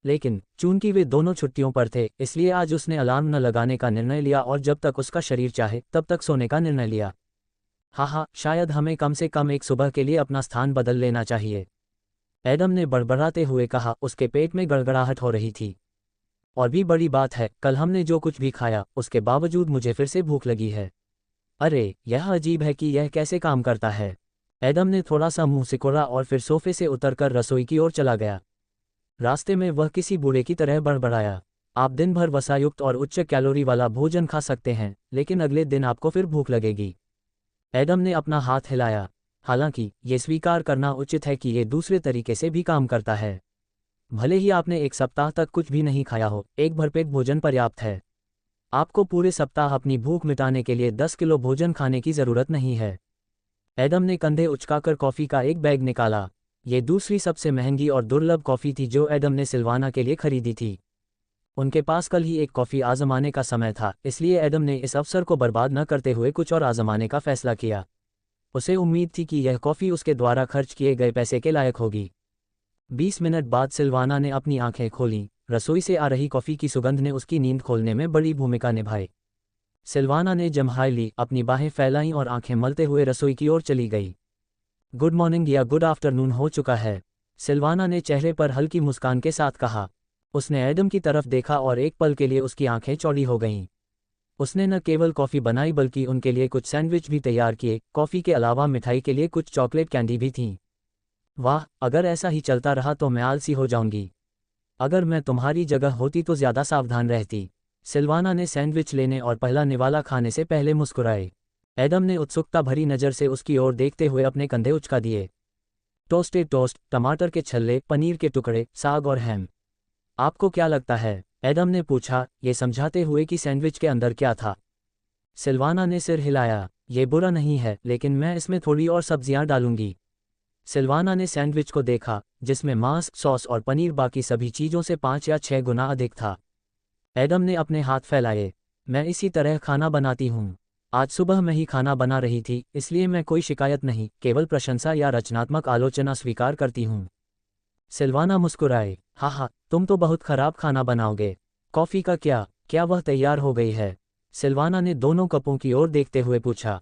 लेकिन चूंकि वे दोनों छुट्टियों पर थे, इसलिए आज उसने अलार्म न लगाने का निर्णय लिया और जब तक उसका शरीर चाहे तब तक सोने का निर्णय लिया। हाँ, शायद हमें कम से कम एक सुबह के लिए अपना स्थान बदल लेना चाहिए, एडम ने बड़बड़ाते हुए कहा। उसके पेट में गड़गड़ाहट हो रही थी। और भी बड़ी बात है, कल हमने जो कुछ भी खाया, उसके बावजूद मुझे फिर से भूख लगी है। अरे, यह अजीब है कि यह कैसे काम करता है। एडम ने थोड़ा सा मुंह सिकोड़ा और फिर सोफे से उतरकर रसोई की ओर चला गया। रास्ते में वह किसी बूढ़े की तरह बड़बड़ाया, आप दिन भर वसायुक्त और उच्च कैलोरी वाला भोजन खा सकते हैं, लेकिन अगले दिन आपको फिर भूख लगेगी। एडम ने अपना हाथ हिलाया। हालांकि ये स्वीकार करना उचित है कि ये दूसरे तरीके से भी काम करता है। भले ही आपने 1 सप्ताह तक कुछ भी नहीं खाया हो, एक भरपेट भोजन पर्याप्त है। आपको पूरे सप्ताह अपनी भूख मिटाने के लिए 10 किलो भोजन खाने की ज़रूरत नहीं है। एडम ने कंधे उचकाकर कॉफ़ी का एक बैग निकाला। ये दूसरी सबसे महंगी और दुर्लभ कॉफ़ी थी जो एडम ने सिल्वाना के लिए खरीदी थी। उनके पास कल ही एक कॉफ़ी आजमाने का समय था, इसलिए एडम ने इस अवसर को बर्बाद न करते हुए कुछ और आजमाने का फैसला किया। उसे उम्मीद थी कि यह कॉफ़ी उसके द्वारा खर्च किए गए पैसे के लायक होगी। 20 मिनट बाद सिल्वाना ने अपनी आंखें खोलीं। रसोई से आ रही कॉफ़ी की सुगंध ने उसकी नींद खोलने में बड़ी भूमिका निभाई। सिल्वाना ने जम्हाई ली, अपनी बाहें फैलाईं और आंखें मलते हुए रसोई की ओर चली गई। गुड मॉर्निंग या गुड आफ्टरनून हो चुका है, सिल्वाना ने चेहरे पर हल्की मुस्कान के साथ कहा। उसने एडम की तरफ देखा और एक पल के लिए उसकी आंखें चौड़ी हो गईं। उसने न केवल कॉफ़ी बनाई बल्कि उनके लिए कुछ सैंडविच भी तैयार किए। कॉफ़ी के अलावा मिठाई के लिए कुछ चॉकलेट कैंडी भी थीं। वाह, अगर ऐसा ही चलता रहा तो मैं आलसी हो जाऊंगी। अगर मैं तुम्हारी जगह होती तो ज़्यादा सावधान रहती। सिल्वाना ने सैंडविच लेने और पहला निवाला खाने से पहले मुस्कुराए। एडम ने उत्सुकता भरी नज़र से उसकी ओर देखते हुए अपने कंधे उचका दिए। टोस्टेड टोस्ट, टमाटर के छल्ले, पनीर के टुकड़े, साग और हैम। आपको क्या लगता है? एडम ने पूछा, ये समझाते हुए कि सैंडविच के अंदर क्या था। सिल्वाना ने सिर हिलाया। ये बुरा नहीं है, लेकिन मैं इसमें थोड़ी और सब्जियां डालूंगी। सिल्वाना ने सैंडविच को देखा, जिसमें मांस, सॉस और पनीर बाकी सभी चीज़ों से 5 या 6 गुना अधिक था। एडम ने अपने हाथ फैलाए। मैं इसी तरह खाना बनाती हूँ। आज सुबह मैं ही खाना बना रही थी, इसलिए मैं कोई शिकायत नहीं, केवल प्रशंसा या रचनात्मक आलोचना स्वीकार करती हूँ। सिल्वाना मुस्कुराए। हाँ, तुम तो बहुत खराब खाना बनाओगे। कॉफ़ी का क्या वह तैयार हो गई है? सिल्वाना ने दोनों कपों की ओर देखते हुए पूछा।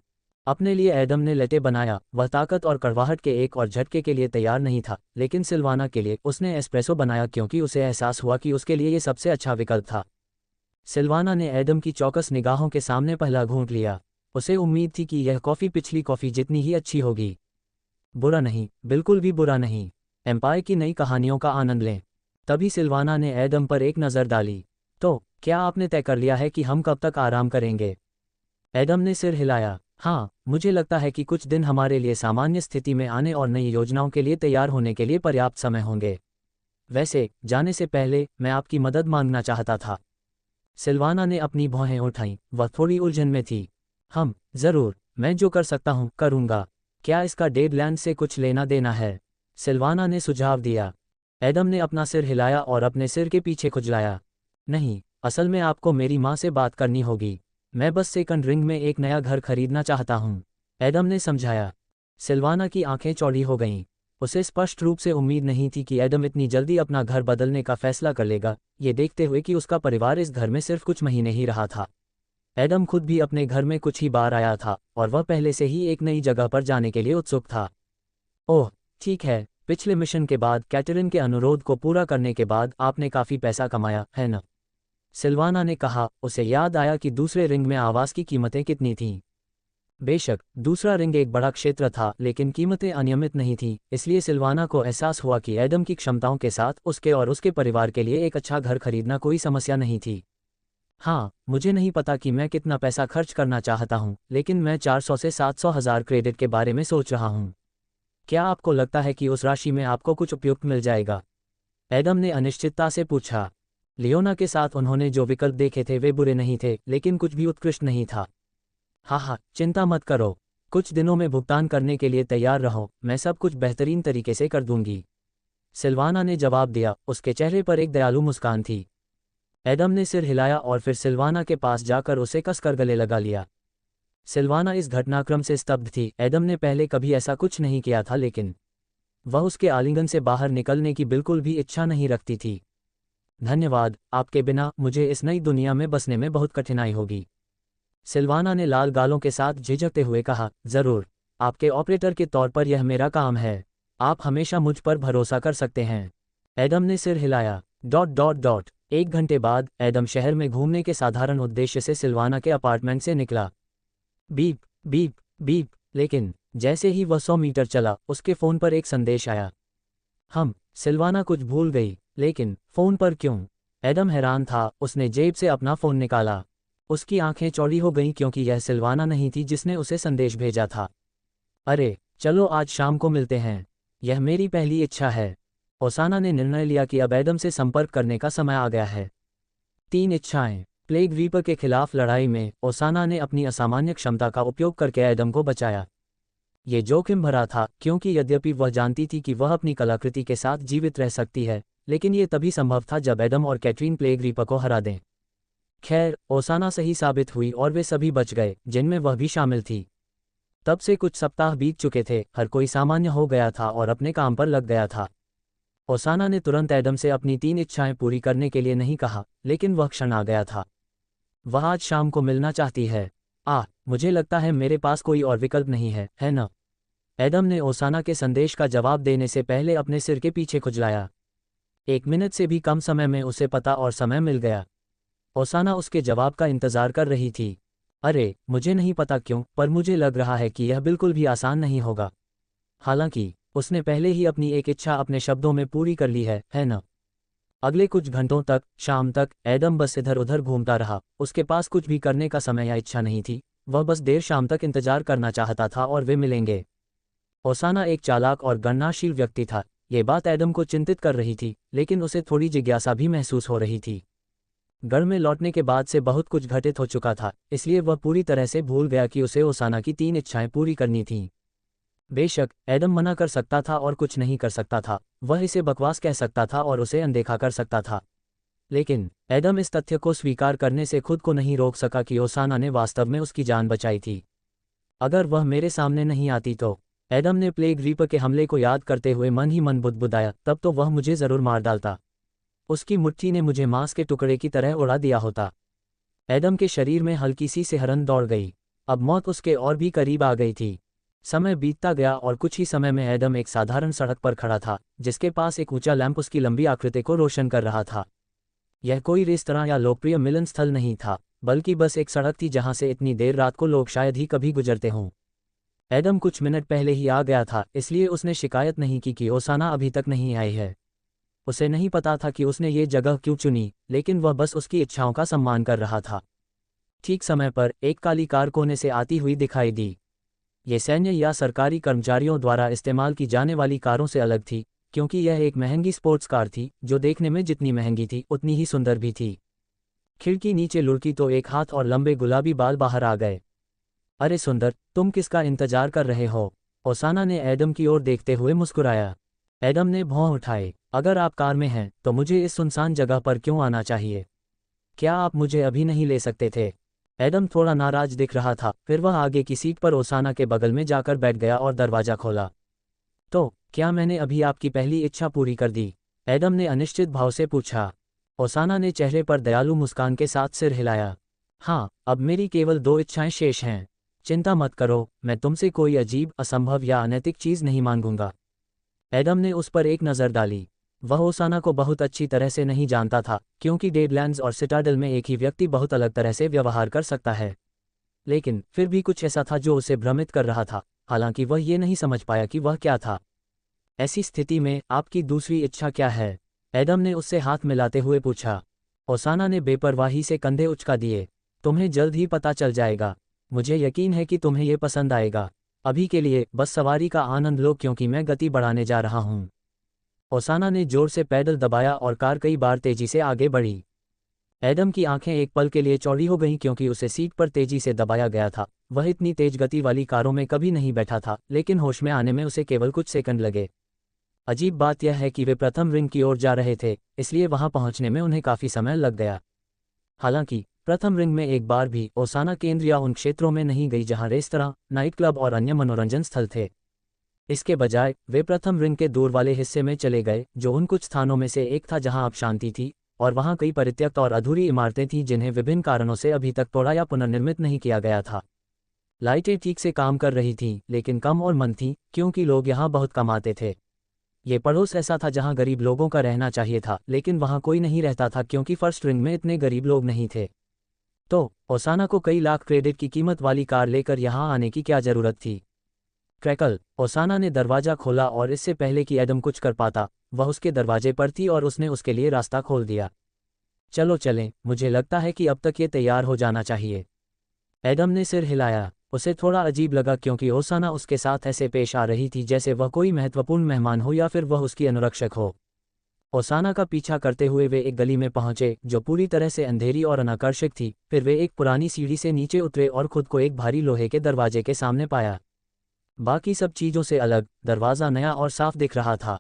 अपने लिए एडम ने लेटे बनाया। वह ताकत और कड़वाहट के एक और झटके के लिए तैयार नहीं था, लेकिन सिल्वाना के लिए उसने एस्प्रेसो बनाया क्योंकि उसे एहसास हुआ कि उसके लिए ये सबसे अच्छा विकल्प था। सिल्वाना ने एडम की चौकस निगाहों के सामने पहला घूंट लिया। उसे उम्मीद थी कि यह कॉफ़ी पिछली कॉफ़ी जितनी ही अच्छी होगी। बुरा नहीं, बिल्कुल भी बुरा नहीं। एम्पायर की नई कहानियों का आनंद लें। तभी सिल्वाना ने एडम पर एक नज़र डाली। तो क्या आपने तय कर लिया है कि हम कब तक आराम करेंगे? एडम ने सिर हिलाया। हाँ, मुझे लगता है कि कुछ दिन हमारे लिए सामान्य स्थिति में आने और नई योजनाओं के लिए तैयार होने के लिए पर्याप्त समय होंगे। वैसे, जाने से पहले मैं आपकी मदद मांगना चाहता था। सिल्वाना ने अपनी भौहें उठाईं। वह थोड़ी उलझन में थी। ज़रूर, मैं जो कर सकता हूँ करूँगा। क्या इसका डेडलैंड से कुछ लेना देना है? सिल्वाना ने सुझाव दिया। एडम ने अपना सिर हिलाया और अपने सिर के पीछे खुजलाया। नहीं, असल में आपको मेरी माँ से बात करनी होगी। मैं बस सेकंड रिंग में एक नया घर खरीदना चाहता हूँ, एडम ने समझाया। सिल्वाना की आंखें चौड़ी हो गईं। उसे स्पष्ट रूप से उम्मीद नहीं थी कि एडम इतनी जल्दी अपना घर बदलने का फैसला कर लेगा, ये देखते हुए कि उसका परिवार इस घर में सिर्फ कुछ महीने ही रहा था। एडम खुद भी अपने घर में कुछ ही बार आया था और वह पहले से ही एक नई जगह पर जाने के लिए उत्सुक था। ओह, ठीक है, पिछले मिशन के बाद कैटरिन के अनुरोध को पूरा करने के बाद आपने काफ़ी पैसा कमाया है न? सिल्वाना ने कहा। उसे याद आया कि दूसरे रिंग में आवास की कीमतें कितनी थीं। बेशक, दूसरा रिंग एक बड़ा क्षेत्र था, लेकिन कीमतें अनियमित नहीं थीं, इसलिए सिल्वाना को एहसास हुआ कि एडम की क्षमताओं के साथ उसके और उसके परिवार के लिए एक अच्छा घर खरीदना कोई समस्या नहीं थी। हाँ, मुझे नहीं पता कि मैं कितना पैसा खर्च करना चाहता हूँ, लेकिन मैं 400 से 700 हज़ार क्रेडिट के बारे में सोच रहा हूँ। क्या आपको लगता है कि उस राशि में आपको कुछ उपयुक्त मिल जाएगा? एडम ने अनिश्चितता से पूछा। लियोना के साथ उन्होंने जो विकल्प देखे थे वे बुरे नहीं थे, लेकिन कुछ भी उत्कृष्ट नहीं था। हाँ, चिंता मत करो। कुछ दिनों में भुगतान करने के लिए तैयार रहो, मैं सब कुछ बेहतरीन तरीके से कर दूंगी। सिल्वाना ने जवाब दिया। उसके चेहरे पर एक दयालु मुस्कान थी। एडम ने सिर हिलाया और फिर सिल्वाना के पास जाकर उसे कसकर गले लगा लिया। सिल्वाना इस घटनाक्रम से स्तब्ध थी। एडम ने पहले कभी ऐसा कुछ नहीं किया था, लेकिन वह उसके आलिंगन से बाहर निकलने की बिल्कुल भी इच्छा नहीं रखती थी। धन्यवाद, आपके बिना मुझे इस नई दुनिया में बसने में बहुत कठिनाई होगी। सिल्वाना ने लाल गालों के साथ झिझकते हुए कहा। ज़रूर, आपके ऑपरेटर के तौर पर यह मेरा काम है। आप हमेशा मुझ पर भरोसा कर सकते हैं। एडम ने सिर हिलाया। ... 1 घंटे बाद एडम शहर में घूमने के साधारण उद्देश्य से सिल्वाना के अपार्टमेंट से निकला। Beep beep beep. लेकिन जैसे ही वह 100 मीटर चला, उसके फ़ोन पर एक संदेश आया। सिल्वाना कुछ भूल गई, लेकिन फ़ोन पर क्यों? एडम हैरान था। उसने जेब से अपना फ़ोन निकाला। उसकी आंखें चौड़ी हो गईं क्योंकि यह सिल्वाना नहीं थी जिसने उसे संदेश भेजा था। अरे, चलो आज शाम को मिलते हैं। यह मेरी पहली इच्छा है। ओसाना ने निर्णय लिया कि अब एडम से संपर्क करने का समय आ गया है। 3 इच्छाएं। प्लेग रीपर के खिलाफ लड़ाई में ओसाना ने अपनी असामान्य क्षमता का उपयोग करके एडम को बचाया। ये जोखिम भरा था, क्योंकि यद्यपि वह जानती थी कि वह अपनी कलाकृति के साथ जीवित रह सकती है, लेकिन ये तभी संभव था जब एडम और कैटरीन प्लेग रीपर को हरा दें। खैर, ओसाना सही साबित हुई और वे सभी बच गए, जिनमें वह भी शामिल थी। तब से कुछ सप्ताह बीत चुके थे। हर कोई सामान्य हो गया था और अपने काम पर लग गया था। ओसाना ने तुरंत एडम से अपनी 3 इच्छाएं पूरी करने के लिए नहीं कहा, लेकिन वह क्षण आ गया था। वह आज शाम को मिलना चाहती है। मुझे लगता है मेरे पास कोई और विकल्प नहीं है न? एडम ने ओसाना के संदेश का जवाब देने से पहले अपने सिर के पीछे खुजलाया। 1 मिनट से भी कम समय में उसे पता और समय मिल गया। ओसाना उसके जवाब का इंतजार कर रही थी। अरे, मुझे नहीं पता क्यों, पर मुझे लग रहा है कि यह बिल्कुल भी आसान नहीं होगा। हालांकि उसने पहले ही अपनी एक इच्छा अपने शब्दों में पूरी कर ली है ना? अगले कुछ घंटों तक, शाम तक, एडम बस इधर उधर घूमता रहा। उसके पास कुछ भी करने का समय या इच्छा नहीं थी। वह बस देर शाम तक इंतजार करना चाहता था और वे मिलेंगे। ओसाना एक चालाक और गणनाशील व्यक्ति था। ये बात एडम को चिंतित कर रही थी, लेकिन उसे थोड़ी जिज्ञासा भी महसूस हो रही थी। घर में लौटने के बाद से बहुत कुछ घटित हो चुका था, इसलिए वह पूरी तरह से भूल गया कि उसे ओसाना की 3 इच्छाएं पूरी करनी थीं। बेशक एडम मना कर सकता था और कुछ नहीं कर सकता था, वह इसे बकवास कह सकता था और उसे अनदेखा कर सकता था। लेकिन एडम इस तथ्य को स्वीकार करने से खुद को नहीं रोक सका कि ओसाना ने वास्तव में उसकी जान बचाई थी। अगर वह मेरे सामने नहीं आती तो, एडम ने प्लेग रीपर के हमले को याद करते हुए मन ही मन बुदबुदाया, तब तो वह मुझे जरूर मार डालता। उसकी मुट्ठी ने मुझे मांस के टुकड़े की तरह उड़ा दिया होता। एडम के शरीर में हल्की सी सिहरन दौड़ गई। अब मौत उसके और भी करीब आ गई थी। समय बीतता गया और कुछ ही समय में एडम एक साधारण सड़क पर खड़ा था, जिसके पास एक ऊंचा लैंप उसकी लंबी आकृति को रोशन कर रहा था। यह कोई रेस्तरां या लोकप्रिय मिलन स्थल नहीं था, बल्कि बस एक सड़क थी जहां से इतनी देर रात को लोग शायद ही कभी गुजरते हों। एडम कुछ मिनट पहले ही आ गया था, इसलिए उसने शिकायत नहीं की कि ओसाना अभी तक नहीं आई है। उसे नहीं पता था कि उसने ये जगह क्यों चुनी, लेकिन वह बस उसकी इच्छाओं का सम्मान कर रहा था। ठीक समय पर एक काली कार कोने से आती हुई दिखाई दी। ये सैन्य या सरकारी कर्मचारियों द्वारा इस्तेमाल की जाने वाली कारों से अलग थी, क्योंकि यह एक महंगी स्पोर्ट्स कार थी, जो देखने में जितनी महंगी थी उतनी ही सुंदर भी थी। खिड़की नीचे लुढ़की तो एक हाथ और लंबे गुलाबी बाल बाहर आ गए। अरे सुंदर, तुम किसका इंतजार कर रहे हो? ओसाना ने एडम की ओर देखते हुए मुस्कुराया। एडम ने भौं उठाए। अगर आप कार में हैं तो मुझे इस सुनसान जगह पर क्यों आना चाहिए? क्या आप मुझे अभी नहीं ले सकते थे? एडम थोड़ा नाराज दिख रहा था, फिर वह आगे की सीट पर ओसाना के बगल में जाकर बैठ गया और दरवाजा खोला। तो क्या मैंने अभी आपकी पहली इच्छा पूरी कर दी? एडम ने अनिश्चित भाव से पूछा। ओसाना ने चेहरे पर दयालु मुस्कान के साथ सिर हिलाया। हाँ, अब मेरी केवल 2 इच्छाएं शेष हैं। चिंता मत करो, मैं तुमसे कोई अजीब, असंभव या अनैतिक चीज नहीं मांगूंगा। एडम ने उस पर एक नज़र डाली। वह ओसाना को बहुत अच्छी तरह से नहीं जानता था, क्योंकि डेडलैंड्स और सिटाडेल में एक ही व्यक्ति बहुत अलग तरह से व्यवहार कर सकता है। लेकिन फिर भी कुछ ऐसा था जो उसे भ्रमित कर रहा था, हालांकि वह ये नहीं समझ पाया कि वह क्या था। ऐसी स्थिति में आपकी दूसरी इच्छा क्या है? एडम ने उससे हाथ मिलाते हुए पूछा। ओसाना ने बेपरवाही से कंधे उचका दिए। तुम्हें जल्द ही पता चल जाएगा। मुझे यकीन है कि तुम्हें ये पसंद आएगा। अभी के लिए बस सवारी का आनंद लो, क्योंकि मैं गति बढ़ाने जा रहा हूँ। ओसाना ने जोर से पैडल दबाया और कार कई बार तेजी से आगे बढ़ी। एडम की आंखें एक पल के लिए चौड़ी हो गईं, क्योंकि उसे सीट पर तेजी से दबाया गया था। वह इतनी तेज गति वाली कारों में कभी नहीं बैठा था, लेकिन होश में आने में उसे केवल कुछ सेकंड लगे। अजीब बात यह है कि वे प्रथम रिंग की ओर जा रहे थे, इसलिए वहां पहुंचने में उन्हें काफी समय लग गया। हालांकि प्रथम रिंग में एक बार भी ओसाना केंद्र या उन क्षेत्रों में नहीं गई जहां रेस्तरां, नाइट क्लब और अन्य मनोरंजन स्थल थे। इसके बजाय वे प्रथम रिंग के दूर वाले हिस्से में चले गए, जो उन कुछ स्थानों में से एक था जहां अब शांति थी, और वहां कई परित्यक्त और अधूरी इमारतें थीं जिन्हें विभिन्न कारणों से अभी तक तोड़ा या पुनर्निर्मित नहीं किया गया था। लाइटें ठीक से काम कर रही थीं, लेकिन कम और मंद थीं, क्योंकि लोग यहां बहुत कम आते थे। ये पड़ोस ऐसा था जहां गरीब लोगों का रहना चाहिए था, लेकिन वहां कोई नहीं रहता था, क्योंकि फर्स्ट रिंग में इतने गरीब लोग नहीं थे। तो ओसाना को कई लाख क्रेडिट की कीमत वाली कार लेकर यहां आने की क्या जरूरत थी? क्रैकल। ओसाना ने दरवाजा खोला और इससे पहले कि एडम कुछ कर पाता, वह उसके दरवाजे पर थी और उसने उसके लिए रास्ता खोल दिया। चलो चलें, मुझे लगता है कि अब तक ये तैयार हो जाना चाहिए। एडम ने सिर हिलाया। उसे थोड़ा अजीब लगा, क्योंकि ओसाना उसके साथ ऐसे पेश आ रही थी जैसे वह कोई महत्वपूर्ण मेहमान हो या फिर वह उसकी अनुरक्षक हो। ओसाना का पीछा करते हुए वे एक गली में पहुंचे जो पूरी तरह से अंधेरी और अनाकर्षक थी। फिर वे एक पुरानी सीढ़ी से नीचे उतरे और खुद को एक भारी लोहे के दरवाजे के सामने पाया। बाकी सब चीजों से अलग, दरवाज़ा नया और साफ दिख रहा था।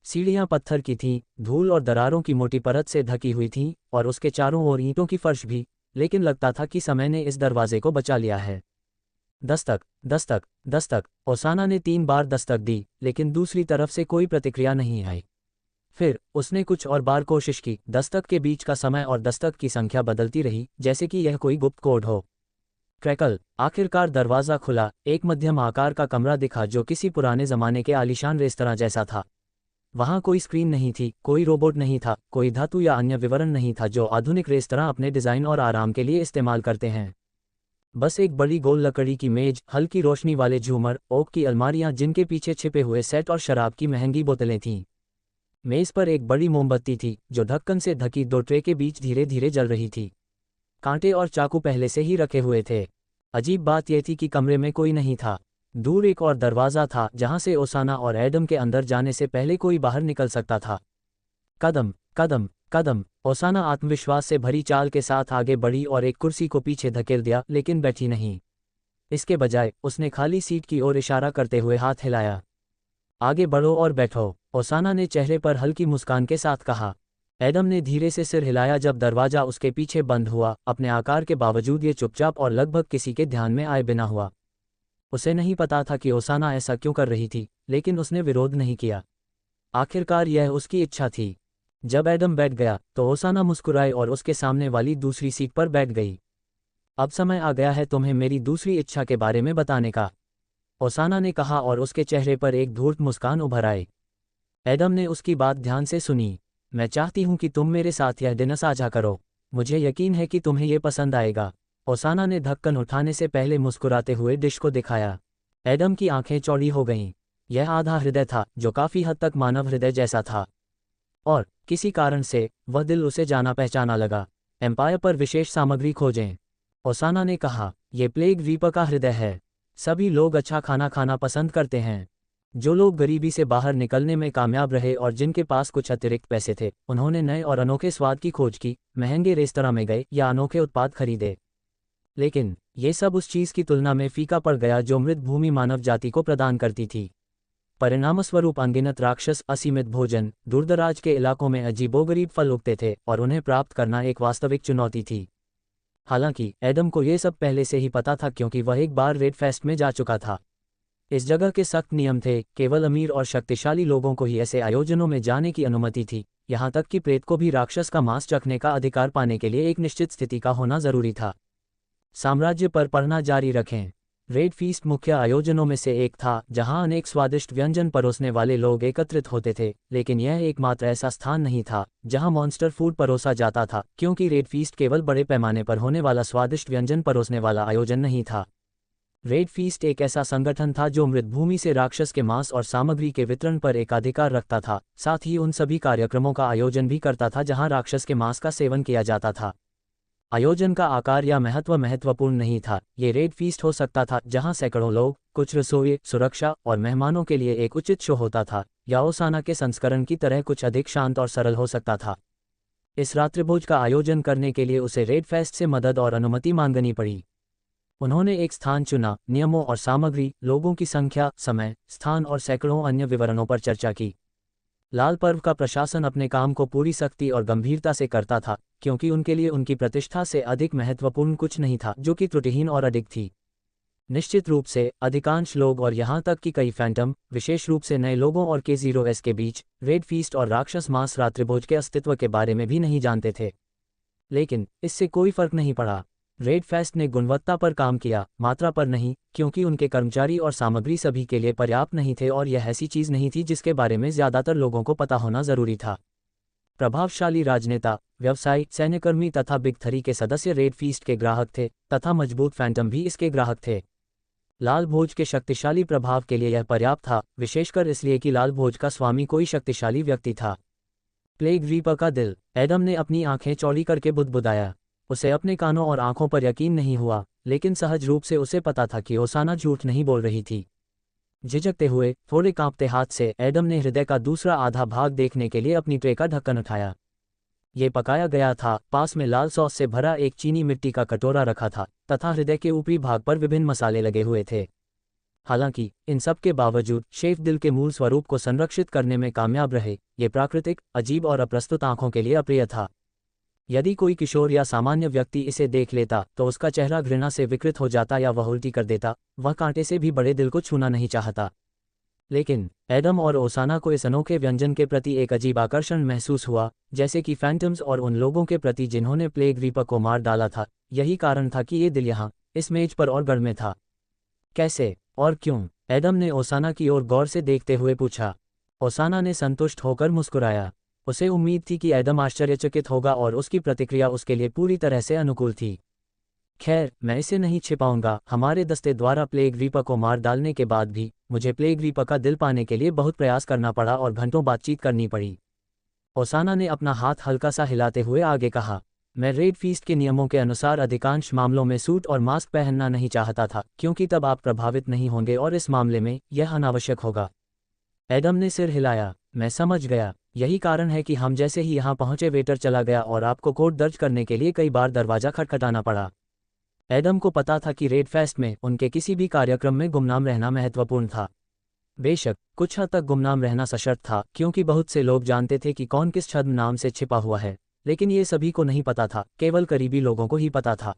सीढ़ियां पत्थर की थीं, धूल और दरारों की मोटी परत से ढकी हुई थीं, और उसके चारों ओर ईंटों की फर्श भी, लेकिन लगता था कि समय ने इस दरवाजे को बचा लिया है। दस्तक, दस्तक, दस्तक। ओसाना ने 3 बार दस्तक दी, लेकिन दूसरी तरफ से कोई प्रतिक्रिया नहीं आई। फिर उसने कुछ और बार कोशिश की। दस्तक के बीच का समय और दस्तक की संख्या बदलती रही, जैसे कि यह कोई गुप्त कोड हो। क्रैकल। आखिरकार दरवाज़ा खुला। एक मध्यम आकार का कमरा दिखा जो किसी पुराने ज़माने के आलीशान रेस्तरां जैसा था। वहाँ कोई स्क्रीन नहीं थी, कोई रोबोट नहीं था, कोई धातु या अन्य विवरण नहीं था जो आधुनिक रेस्तरां अपने डिज़ाइन और आराम के लिए इस्तेमाल करते हैं। बस एक बड़ी गोल लकड़ी की मेज, हल्की रोशनी वाले झूमर, ओक की अलमारियां जिनके पीछे छिपे हुए सेट और शराब की महंगी बोतलें थीं। मेज पर एक बड़ी मोमबत्ती थी जो ढक्कन से ढकी 2 ट्रे के बीच धीरे धीरे जल रही थी। कांटे और चाकू पहले से ही रखे हुए थे। अजीब बात यह थी कि कमरे में कोई नहीं था। दूर एक और दरवाज़ा था जहां से ओसाना और एडम के अंदर जाने से पहले कोई बाहर निकल सकता था। कदम कदम कदम। ओसाना आत्मविश्वास से भरी चाल के साथ आगे बढ़ी और एक कुर्सी को पीछे धकेल दिया, लेकिन बैठी नहीं। इसके बजाय उसने खाली सीट की ओर इशारा करते हुए हाथ हिलाया। आगे बढ़ो और बैठो, ओसाना ने चेहरे पर हल्की मुस्कान के साथ कहा। एडम ने धीरे से सिर हिलाया जब दरवाजा उसके पीछे बंद हुआ, अपने आकार के बावजूद ये चुपचाप और लगभग किसी के ध्यान में आए बिना हुआ। उसे नहीं पता था कि ओसाना ऐसा क्यों कर रही थी, लेकिन उसने विरोध नहीं किया। आखिरकार यह उसकी इच्छा थी। जब एडम बैठ गया तो ओसाना मुस्कुराई और उसके सामने वाली दूसरी सीट पर बैठ गई। अब समय आ गया है तुम्हें मेरी दूसरी इच्छा के बारे में बताने का, ओसाना ने कहा और उसके चेहरे पर एक धूर्त मुस्कान उभर आई। एडम ने उसकी बात ध्यान से सुनी। मैं चाहती हूं कि तुम मेरे साथ यह डिनर साझा करो। मुझे यकीन है कि तुम्हें यह पसंद आएगा। ओसाना ने ढक्कन उठाने से पहले मुस्कुराते हुए डिश को दिखाया। एडम की आंखें चौड़ी हो गईं। यह आधा हृदय था जो काफी हद तक मानव हृदय जैसा था, और किसी कारण से वह दिल उसे जाना पहचाना लगा। एम्पायर पर विशेष सामग्री खोजें, ओसाना ने कहा। यह प्लेग रीपर का हृदय है। सभी लोग अच्छा खाना खाना पसंद करते हैं। जो लोग गरीबी से बाहर निकलने में कामयाब रहे और जिनके पास कुछ अतिरिक्त पैसे थे, उन्होंने नए और अनोखे स्वाद की खोज की, महंगे रेस्तरां में गए या अनोखे उत्पाद खरीदे। लेकिन ये सब उस चीज़ की तुलना में फीका पड़ गया जो मृत भूमि मानव जाति को प्रदान करती थी। परिणामस्वरूप अनगिनत राक्षस, असीमित भोजन, दूरदराज के इलाकों में अजीबोगरीब फल उगते थे और उन्हें प्राप्त करना एक वास्तविक चुनौती थी। हालांकि एडम को यह सब पहले से ही पता था क्योंकि वह एक बार रेड फेस्ट में जा चुका था। इस जगह के सख्त नियम थे, केवल अमीर और शक्तिशाली लोगों को ही ऐसे आयोजनों में जाने की अनुमति थी, यहाँ तक कि प्रेत को भी राक्षस का मांस चखने का अधिकार पाने के लिए एक निश्चित स्थिति का होना जरूरी था। साम्राज्य पर पढ़ना जारी रखें। रेड फीस्ट मुख्य आयोजनों में से एक था जहां अनेक स्वादिष्ट व्यंजन परोसने वाले लोग एकत्रित होते थे, लेकिन यह एकमात्र ऐसा स्थान नहीं था जहां मॉन्स्टर फूड परोसा जाता था, क्योंकि रेड फीस्ट केवल बड़े पैमाने पर होने वाला स्वादिष्ट व्यंजन परोसने वाला आयोजन नहीं था। रेड फीस्ट एक ऐसा संगठन था जो मृतभूमि से राक्षस के मांस और सामग्री के वितरण पर एकाधिकार रखता था, साथ ही उन सभी कार्यक्रमों का आयोजन भी करता था जहां राक्षस के मांस का सेवन किया जाता था। आयोजन का आकार या महत्व महत्वपूर्ण नहीं था। ये रेड फीस्ट हो सकता था जहां सैकड़ों लोग, कुछ रसोई, सुरक्षा और मेहमानों के लिए एक उचित शो होता था, या ओसाना के संस्करण की तरह कुछ अधिक शांत और सरल हो सकता था। इस रात्रिभोज का आयोजन करने के लिए उसे रेड फेस्ट से मदद और अनुमति मांगनी पड़ी। उन्होंने एक स्थान चुना, नियमों और सामग्री, लोगों की संख्या, समय, स्थान और सैकड़ों अन्य विवरणों पर चर्चा की। लाल पर्व का प्रशासन अपने काम को पूरी सख्ती और गंभीरता से करता था, क्योंकि उनके लिए उनकी प्रतिष्ठा से अधिक महत्वपूर्ण कुछ नहीं था जो कि त्रुटिहीन और अडिग थी। निश्चित रूप से अधिकांश लोग और यहाँ तक कि कई फैंटम, विशेष रूप से नए लोगों और K0S के बीच, रेड फीस्ट और राक्षस मांस रात्रिभोज के अस्तित्व के बारे में भी नहीं जानते थे। लेकिन इससे कोई फर्क नहीं पड़ा। रेड फेस्ट ने गुणवत्ता पर काम किया, मात्रा पर नहीं, क्योंकि उनके कर्मचारी और सामग्री सभी के लिए पर्याप्त नहीं थे और यह ऐसी चीज़ नहीं थी जिसके बारे में ज़्यादातर लोगों को पता होना ज़रूरी था। प्रभावशाली राजनेता, व्यवसायी, सैन्यकर्मी तथा बिग थ्री के सदस्य रेड फीस्ट के ग्राहक थे, तथा मजबूत फैंटम भी इसके ग्राहक थे। लाल भोज के शक्तिशाली प्रभाव के लिए यह पर्याप्त था, विशेषकर इसलिए कि लाल भोज का स्वामी कोई शक्तिशाली व्यक्ति था। प्लेग रीपर का दिल, एडम ने अपनी आंखें चौड़ी करके बुदबुदाया। उसे अपने कानों और आंखों पर यकीन नहीं हुआ, लेकिन सहज रूप से उसे पता था कि ओसाना झूठ नहीं बोल रही थी। झिझकते हुए, थोड़े कांपते हाथ से एडम ने हृदय का दूसरा आधा भाग देखने के लिए अपनी ट्रे का ढक्कन उठाया। ये पकाया गया था। पास में लाल सॉस से भरा एक चीनी मिट्टी का कटोरा रखा था, तथा हृदय के ऊपरी भाग पर विभिन्न मसाले लगे हुए थे। हालांकि इन सब के बावजूद शेफ दिल के मूल स्वरूप को संरक्षित करने में कामयाब रहे। ये प्राकृतिक, अजीब और अप्रस्तुत आंखों के लिए अप्रिय था। यदि कोई किशोर या सामान्य व्यक्ति इसे देख लेता तो उसका चेहरा घृणा से विकृत हो जाता या वह उल्टी कर देता। वह कांटे से भी बड़े दिल को छूना नहीं चाहता। लेकिन एडम और ओसाना को इस अनोखे व्यंजन के प्रति एक अजीब आकर्षण महसूस हुआ, जैसे कि फैंटम्स और उन लोगों के प्रति जिन्होंने प्लेग रीपर को मार डाला था। यही कारण था कि ये दिल यहाँ, इस मेज पर और गढ़ में था। कैसे और क्यों? एडम ने ओसाना की ओर गौर से देखते हुए पूछा। ओसाना ने संतुष्ट होकर मुस्कुराया। उसे उम्मीद थी कि एडम आश्चर्यचकित होगा और उसकी प्रतिक्रिया उसके लिए पूरी तरह से अनुकूल थी। खैर, मैं इसे नहीं छिपाऊंगा, हमारे दस्ते द्वारा प्लेग रीपर को मार डालने के बाद भी मुझे प्लेग रीपर का दिल पाने के लिए बहुत प्रयास करना पड़ा और घंटों बातचीत करनी पड़ी। ओसाना ने अपना हाथ हल्का सा हिलाते हुए आगे कहा, मैं रेड फीस्ट के नियमों के अनुसार अधिकांश मामलों में सूट और मास्क पहनना नहीं चाहता था, क्योंकि तब आप प्रभावित नहीं होंगे और इस मामले में यह अनावश्यक होगा। एडम ने सिर हिलाया। मैं समझ गया, यही कारण है कि हम जैसे ही यहाँ पहुंचे वेटर चला गया और आपको कोड दर्ज करने के लिए कई बार दरवाजा खटखटाना पड़ा। एडम को पता था कि रेड फेस्ट में उनके किसी भी कार्यक्रम में गुमनाम रहना महत्वपूर्ण था। बेशक कुछ हद तक गुमनाम रहना सशर्त था, क्योंकि बहुत से लोग जानते थे कि कौन किस छद्म नाम से छिपा हुआ है, लेकिन ये सभी को नहीं पता था, केवल करीबी लोगों को ही पता था।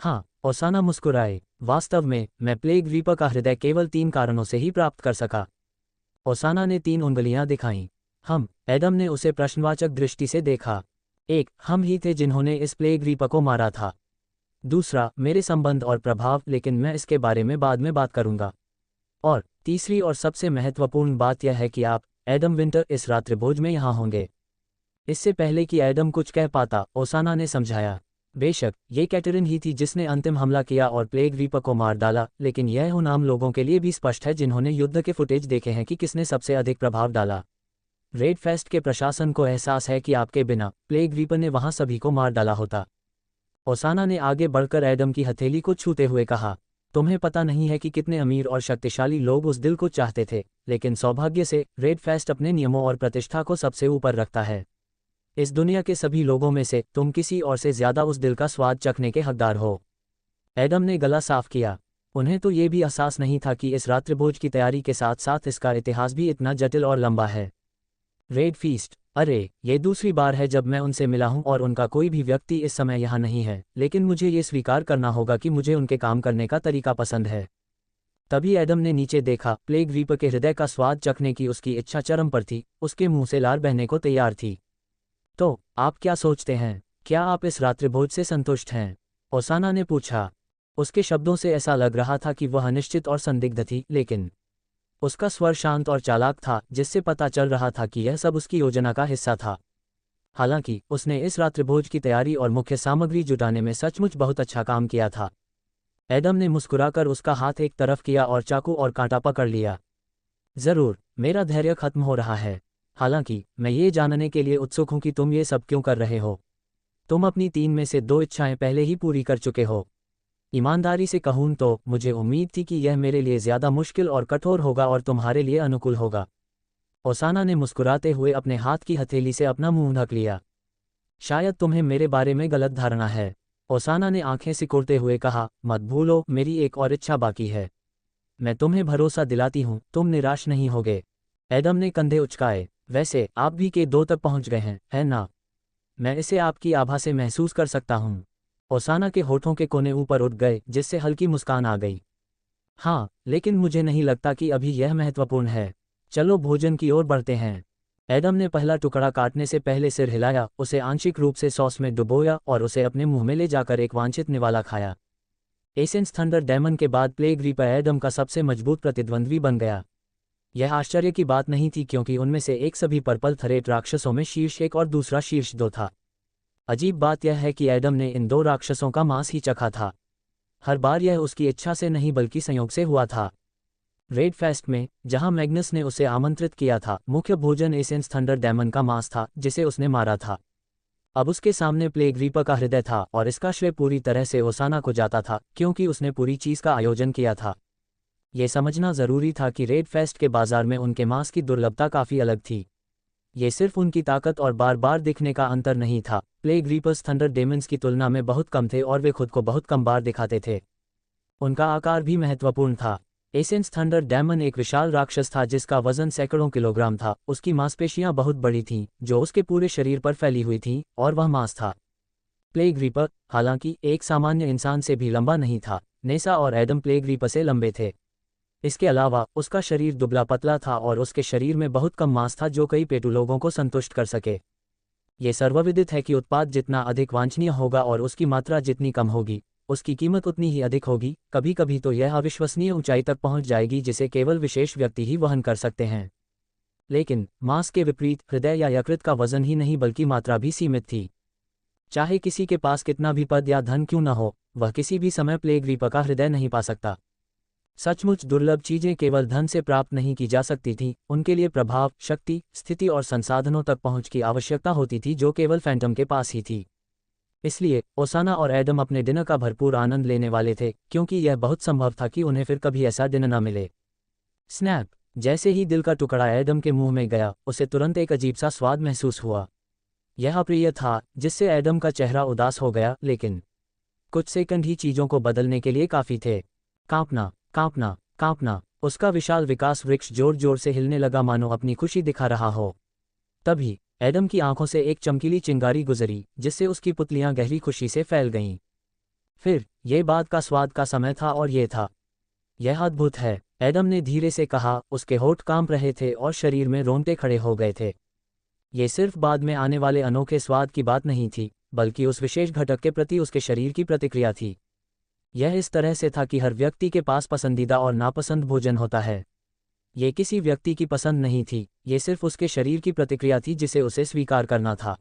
हाँ, ओसाना मुस्कुराए। वास्तव में मैं प्लेग रीपर का हृदय केवल 3 कारणों से ही प्राप्त कर सका। ओसाना ने 3 उंगलियां दिखाईं। एडम ने उसे प्रश्नवाचक दृष्टि से देखा। 1, हम ही थे जिन्होंने इस प्लेग रीपर को मारा था। दूसरा, मेरे संबंध और प्रभाव, लेकिन मैं इसके बारे में बाद में बात करूंगा। और तीसरी और सबसे महत्वपूर्ण बात यह है कि आप, एडम विंटर, इस रात्रिभोज में यहाँ होंगे। इससे पहले कि एडम कुछ कह पाता, ओसाना ने समझाया, बेशक ये कैटरिन ही थी जिसने अंतिम हमला किया और प्लेग रीपर को मार डाला, लेकिन यह उन आम लोगों के लिए भी स्पष्ट है जिन्होंने युद्ध के फुटेज देखे हैं कि किसने सबसे अधिक प्रभाव डाला। रेड फेस्ट के प्रशासन को एहसास है कि आपके बिना प्लेग रीपर ने वहां सभी को मार डाला होता। ओसाना ने आगे बढ़कर एडम की हथेली को छूते हुए कहा, तुम्हें पता नहीं है कि कितने अमीर और शक्तिशाली लोग उस दिल को चाहते थे, लेकिन सौभाग्य से रेड फेस्ट अपने नियमों और प्रतिष्ठा को सबसे ऊपर रखता है। इस दुनिया के सभी लोगों में से तुम किसी और से ज्यादा उस दिल का स्वाद चखने के हकदार हो। एडम ने गला साफ किया। उन्हें तो ये भी एहसास नहीं था कि इस रात्रिभोज की तैयारी के साथ साथ इसका इतिहास भी इतना जटिल और लंबा है। रेड फीस्ट, अरे, ये दूसरी बार है जब मैं उनसे मिला हूं और उनका कोई भी व्यक्ति इस समय यहाँ नहीं है, लेकिन मुझे ये स्वीकार करना होगा कि मुझे उनके काम करने का तरीका पसंद है। तभी एडम ने नीचे देखा। प्लेग रीपर के हृदय का स्वाद चखने की उसकी इच्छा चरम पर थी, उसके मुंह से लार बहने को तैयार थी। तो आप क्या सोचते हैं, क्या आप इस रात्रिभोज से संतुष्ट हैं? ओसाना ने पूछा। उसके शब्दों से ऐसा लग रहा था कि वह अनिश्चित और संदिग्ध थी, लेकिन उसका स्वर शांत और चालाक था, जिससे पता चल रहा था कि यह सब उसकी योजना का हिस्सा था। हालांकि उसने इस रात्रिभोज की तैयारी और मुख्य सामग्री जुटाने में सचमुच बहुत अच्छा काम किया था। एडम ने मुस्कुराकर उसका हाथ एक तरफ किया और चाकू और कांटा पकड़ लिया। जरूर, मेरा धैर्य खत्म हो रहा है। हालांकि मैं ये जानने के लिए उत्सुक हूं कि तुम ये सब क्यों कर रहे हो। तुम अपनी 3 में से 2 इच्छाएं पहले ही पूरी कर चुके हो। ईमानदारी से कहूं तो मुझे उम्मीद थी कि यह मेरे लिए ज्यादा मुश्किल और कठोर होगा और तुम्हारे लिए अनुकूल होगा। ओसाना ने मुस्कुराते हुए अपने हाथ की हथेली से अपना मुंह ढक लिया। शायद तुम्हें मेरे बारे में गलत धारणा है। ओसाना ने आंखें सिकोड़ते हुए कहा, मत भूलो, मेरी एक और इच्छा बाकी है। मैं तुम्हें भरोसा दिलाती हूं, तुम निराश नहीं होगे। एडम ने कंधे उचकाए। वैसे आप भी के 2 तक पहुंच गए हैं, है ना? मैं इसे आपकी आभा से महसूस कर सकता हूं। ओसाना के होठों के कोने ऊपर उठ गए, जिससे हल्की मुस्कान आ गई। हाँ, लेकिन मुझे नहीं लगता कि अभी यह महत्वपूर्ण है। चलो भोजन की ओर बढ़ते हैं। एडम ने पहला टुकड़ा काटने से पहले सिर हिलाया, उसे आंशिक रूप से सॉस में डुबोया और उसे अपने मुंह में ले जाकर एक वांछित निवाला खाया। एसेंस थंडर डेमन के बाद प्लेग रीपर एडम का सबसे मजबूत प्रतिद्वंद्वी बन गया। यह आश्चर्य की बात नहीं थी, क्योंकि उनमें से एक सभी पर्पल थरेट राक्षसों में शीर्ष 1 और दूसरा शीर्ष 2 था। अजीब बात यह है कि एडम ने इन 2 राक्षसों का मांस ही चखा था। हर बार यह उसकी इच्छा से नहीं बल्कि संयोग से हुआ था। रेड फेस्ट में, जहां मैग्नस ने उसे आमंत्रित किया था, मुख्य भोजन एसेंस थंडर डेमन का मांस था जिसे उसने मारा था। अब उसके सामने प्लेग रीपर का हृदय था और इसका श्रेय पूरी तरह से ओसाना को जाता था, क्योंकि उसने पूरी चीज का आयोजन किया था। ये समझना जरूरी था कि रेड फेस्ट के बाजार में उनके मांस की दुर्लभता काफी अलग थी। ये सिर्फ उनकी ताकत और बार बार दिखने का अंतर नहीं था। प्लेग रीपर्स थंडर डेमन्स की तुलना में बहुत कम थे और वे खुद को बहुत कम बार दिखाते थे। उनका आकार भी महत्वपूर्ण था। एसेंस थंडर डेमन एक विशाल राक्षस था जिसका वजन सैकड़ों किलोग्राम था। उसकी मांसपेशियां बहुत बड़ी थीं, जो उसके पूरे शरीर पर फैली हुई थीं, और वह मांस था। प्लेग रीपर, हालांकि, एक सामान्य इंसान से भी लंबा नहीं था। नेसा और एडम प्लेग रीपर से लंबे थे। इसके अलावा उसका शरीर दुबला पतला था और उसके शरीर में बहुत कम मांस था जो कई पेटू लोगों को संतुष्ट कर सके। ये सर्वविदित है कि उत्पाद जितना अधिक वांछनीय होगा और उसकी मात्रा जितनी कम होगी, उसकी कीमत उतनी ही अधिक होगी। कभी कभी तो यह अविश्वसनीय ऊंचाई तक पहुंच जाएगी जिसे केवल विशेष व्यक्ति ही वहन कर सकते हैं। लेकिन मांस के विपरीत हृदय या यकृत का वजन ही नहीं बल्कि मात्रा भी सीमित थी। चाहे किसी के पास कितना भी पद या धन क्यों न हो, वह किसी भी समय प्लेग रीपर का हृदय नहीं पा सकता। सचमुच दुर्लभ चीजें केवल धन से प्राप्त नहीं की जा सकती थीं, उनके लिए प्रभाव, शक्ति, स्थिति और संसाधनों तक पहुंच की आवश्यकता होती थी जो केवल फैंटम के पास ही थी। इसलिए ओसाना और एडम अपने डिनर का भरपूर आनंद लेने वाले थे, क्योंकि यह बहुत संभव था कि उन्हें फिर कभी ऐसा डिनर न मिले। स्नैप! जैसे ही दिल का टुकड़ा एडम के मुंह में गया, उसे तुरंत एक अजीब सा स्वाद महसूस हुआ। यह अप्रिय था, जिससे एडम का चेहरा उदास हो गया, लेकिन कुछ सेकंड ही चीजों को बदलने के लिए काफी थे। कांपना, कांपना, कांपना। उसका विशाल विकास वृक्ष जोर जोर से हिलने लगा, मानो अपनी खुशी दिखा रहा हो। तभी एडम की आंखों से एक चमकीली चिंगारी गुजरी, जिससे उसकी पुतलियां गहरी खुशी से फैल गईं। फिर ये बात का स्वाद का समय था और ये था। यह अद्भुत है, एडम ने धीरे से कहा। उसके होठ कांप रहे थे और शरीर में रोंगटे खड़े हो गए थे। ये सिर्फ बाद में आने वाले अनोखे स्वाद की बात नहीं थी, बल्कि उस विशेष घटक के प्रति उसके शरीर की प्रतिक्रिया थी। यह इस तरह से था कि हर व्यक्ति के पास पसंदीदा और नापसंद भोजन होता है। ये किसी व्यक्ति की पसंद नहीं थी, ये सिर्फ उसके शरीर की प्रतिक्रिया थी जिसे उसे स्वीकार करना था।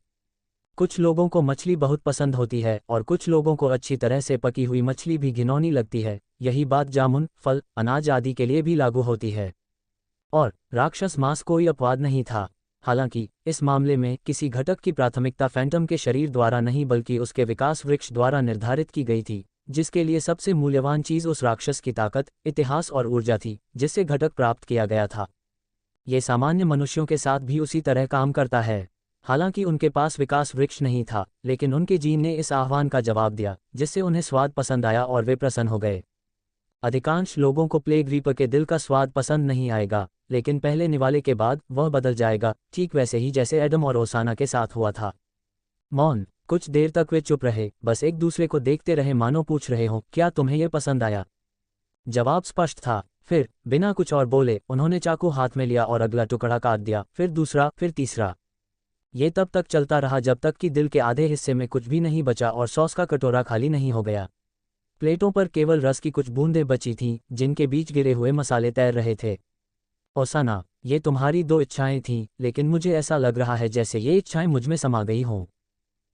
कुछ लोगों को मछली बहुत पसंद होती है और कुछ लोगों को अच्छी तरह से पकी हुई मछली भी घिनौनी लगती है। यही बात जामुन, फल, अनाज आदि के लिए भी लागू होती है। और राक्षस मांस कोई अपवाद नहीं था। हालांकि इस मामले में किसी घटक की प्राथमिकता फैंटम के शरीर द्वारा नहीं बल्कि उसके विकास वृक्ष द्वारा निर्धारित की गई थी, जिसके लिए सबसे मूल्यवान चीज उस राक्षस की ताकत, इतिहास और ऊर्जा थी जिससे घटक प्राप्त किया गया था। ये सामान्य मनुष्यों के साथ भी उसी तरह काम करता है। हालांकि उनके पास विकास वृक्ष नहीं था, लेकिन उनके जीन ने इस आह्वान का जवाब दिया, जिससे उन्हें स्वाद पसंद आया और वे प्रसन्न हो गए। अधिकांश लोगों को प्लेग रीपर के दिल का स्वाद पसंद नहीं आएगा, लेकिन पहले निवाले के बाद वह बदल जाएगा, ठीक वैसे ही जैसे एडम और ओसाना के साथ हुआ था। मौन। कुछ देर तक वे चुप रहे, बस एक दूसरे को देखते रहे, मानो पूछ रहे हो, क्या तुम्हें यह पसंद आया? जवाब स्पष्ट था। फिर बिना कुछ और बोले उन्होंने चाकू हाथ में लिया और अगला टुकड़ा काट दिया, फिर दूसरा, फिर तीसरा। ये तब तक चलता रहा जब तक कि दिल के आधे हिस्से में कुछ भी नहीं बचा और सॉस का कटोरा खाली नहीं हो गया। प्लेटों पर केवल रस की कुछ बूंदें बची थीं, जिनके बीच गिरे हुए मसाले तैर रहे थे। ओसाना, ये तुम्हारी 2 इच्छाएं थीं, लेकिन मुझे ऐसा लग रहा है जैसे ये इच्छाएं मुझमें समा गई हों।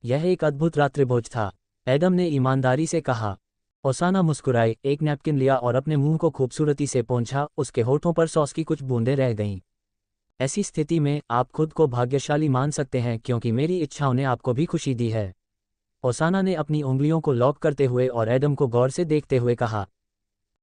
यह एक अद्भुत रात्रिभोज था, एडम ने ईमानदारी से कहा। ओसाना मुस्कुराए, एक नैपकिन लिया और अपने मुंह को खूबसूरती से पोंछा। उसके होठों पर सॉस की कुछ बूंदें रह गईं। ऐसी स्थिति में आप खुद को भाग्यशाली मान सकते हैं, क्योंकि मेरी इच्छाओं ने आपको भी खुशी दी है। ओसाना ने अपनी उंगलियों को लॉक करते हुए और एडम को गौर से देखते हुए कहा।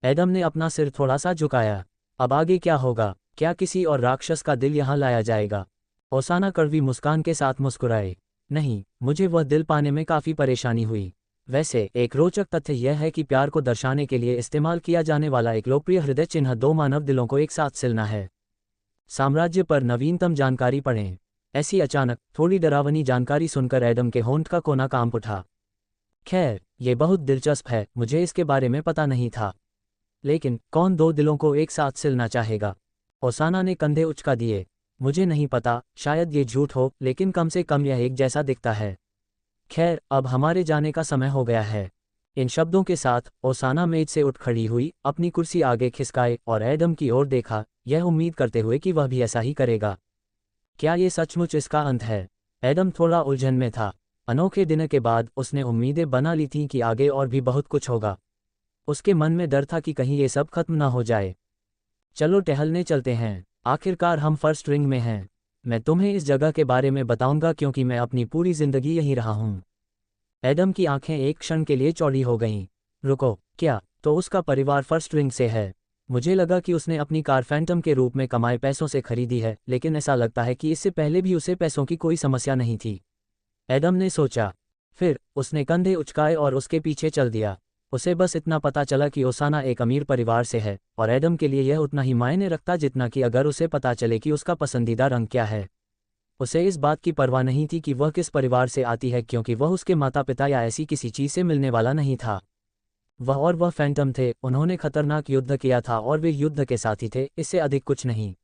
एडम ने अपना सिर थोड़ा सा झुकाया। अब आगे क्या होगा? क्या किसी और राक्षस का दिल यहाँ लाया जाएगा? ओसाना कड़वी मुस्कान के साथ मुस्कुराए। नहीं, मुझे वह दिल पाने में काफ़ी परेशानी हुई। वैसे एक रोचक तथ्य यह है कि प्यार को दर्शाने के लिए इस्तेमाल किया जाने वाला एक लोकप्रिय हृदय चिन्ह 2 मानव दिलों को एक साथ सिलना है। साम्राज्य पर नवीनतम जानकारी पढ़ें। ऐसी अचानक थोड़ी डरावनी जानकारी सुनकर एडम के होंठ का कोना कांप उठा। खैर, ये बहुत दिलचस्प है, मुझे इसके बारे में पता नहीं था। लेकिन कौन 2 दिलों को एक साथ सिलना चाहेगा? ओसाना ने कंधे उचका दिए। मुझे नहीं पता, शायद ये झूठ हो, लेकिन कम से कम यह एक जैसा दिखता है। खैर, अब हमारे जाने का समय हो गया है। इन शब्दों के साथ ओसाना मेज से उठ खड़ी हुई, अपनी कुर्सी आगे खिसकाए और एडम की ओर देखा, यह उम्मीद करते हुए कि वह भी ऐसा ही करेगा। क्या ये सचमुच इसका अंत है? एडम थोड़ा उलझन में था। अनोखे दिन के बाद उसने उम्मीदें बना ली थीं कि आगे और भी बहुत कुछ होगा। उसके मन में डर था कि कहीं ये सब खत्म ना हो जाए। चलो टहलने चलते हैं, आखिरकार हम फर्स्ट रिंग में हैं। मैं तुम्हें इस जगह के बारे में बताऊंगा क्योंकि मैं अपनी पूरी जिंदगी यहीं रहा हूं। एडम की आंखें एक क्षण के लिए चौड़ी हो गईं। रुको, क्या? तो उसका परिवार फर्स्ट रिंग से है? मुझे लगा कि उसने अपनी कार फैंटम के रूप में कमाए पैसों से खरीदी है, लेकिन ऐसा लगता है कि इससे पहले भी उसे पैसों की कोई समस्या नहीं थी। एडम ने सोचा। फिर उसने कंधे उचकाए और उसके पीछे चल दिया। उसे बस इतना पता चला कि ओसाना एक अमीर परिवार से है, और एडम के लिए यह उतना ही मायने रखता जितना कि अगर उसे पता चले कि उसका पसंदीदा रंग क्या है। उसे इस बात की परवाह नहीं थी कि वह किस परिवार से आती है, क्योंकि वह उसके माता पिता या ऐसी किसी चीज़ से मिलने वाला नहीं था। वह फैंटम थे, उन्होंने खतरनाक युद्ध किया था और वे युद्ध के साथी थे, इससे अधिक कुछ नहीं।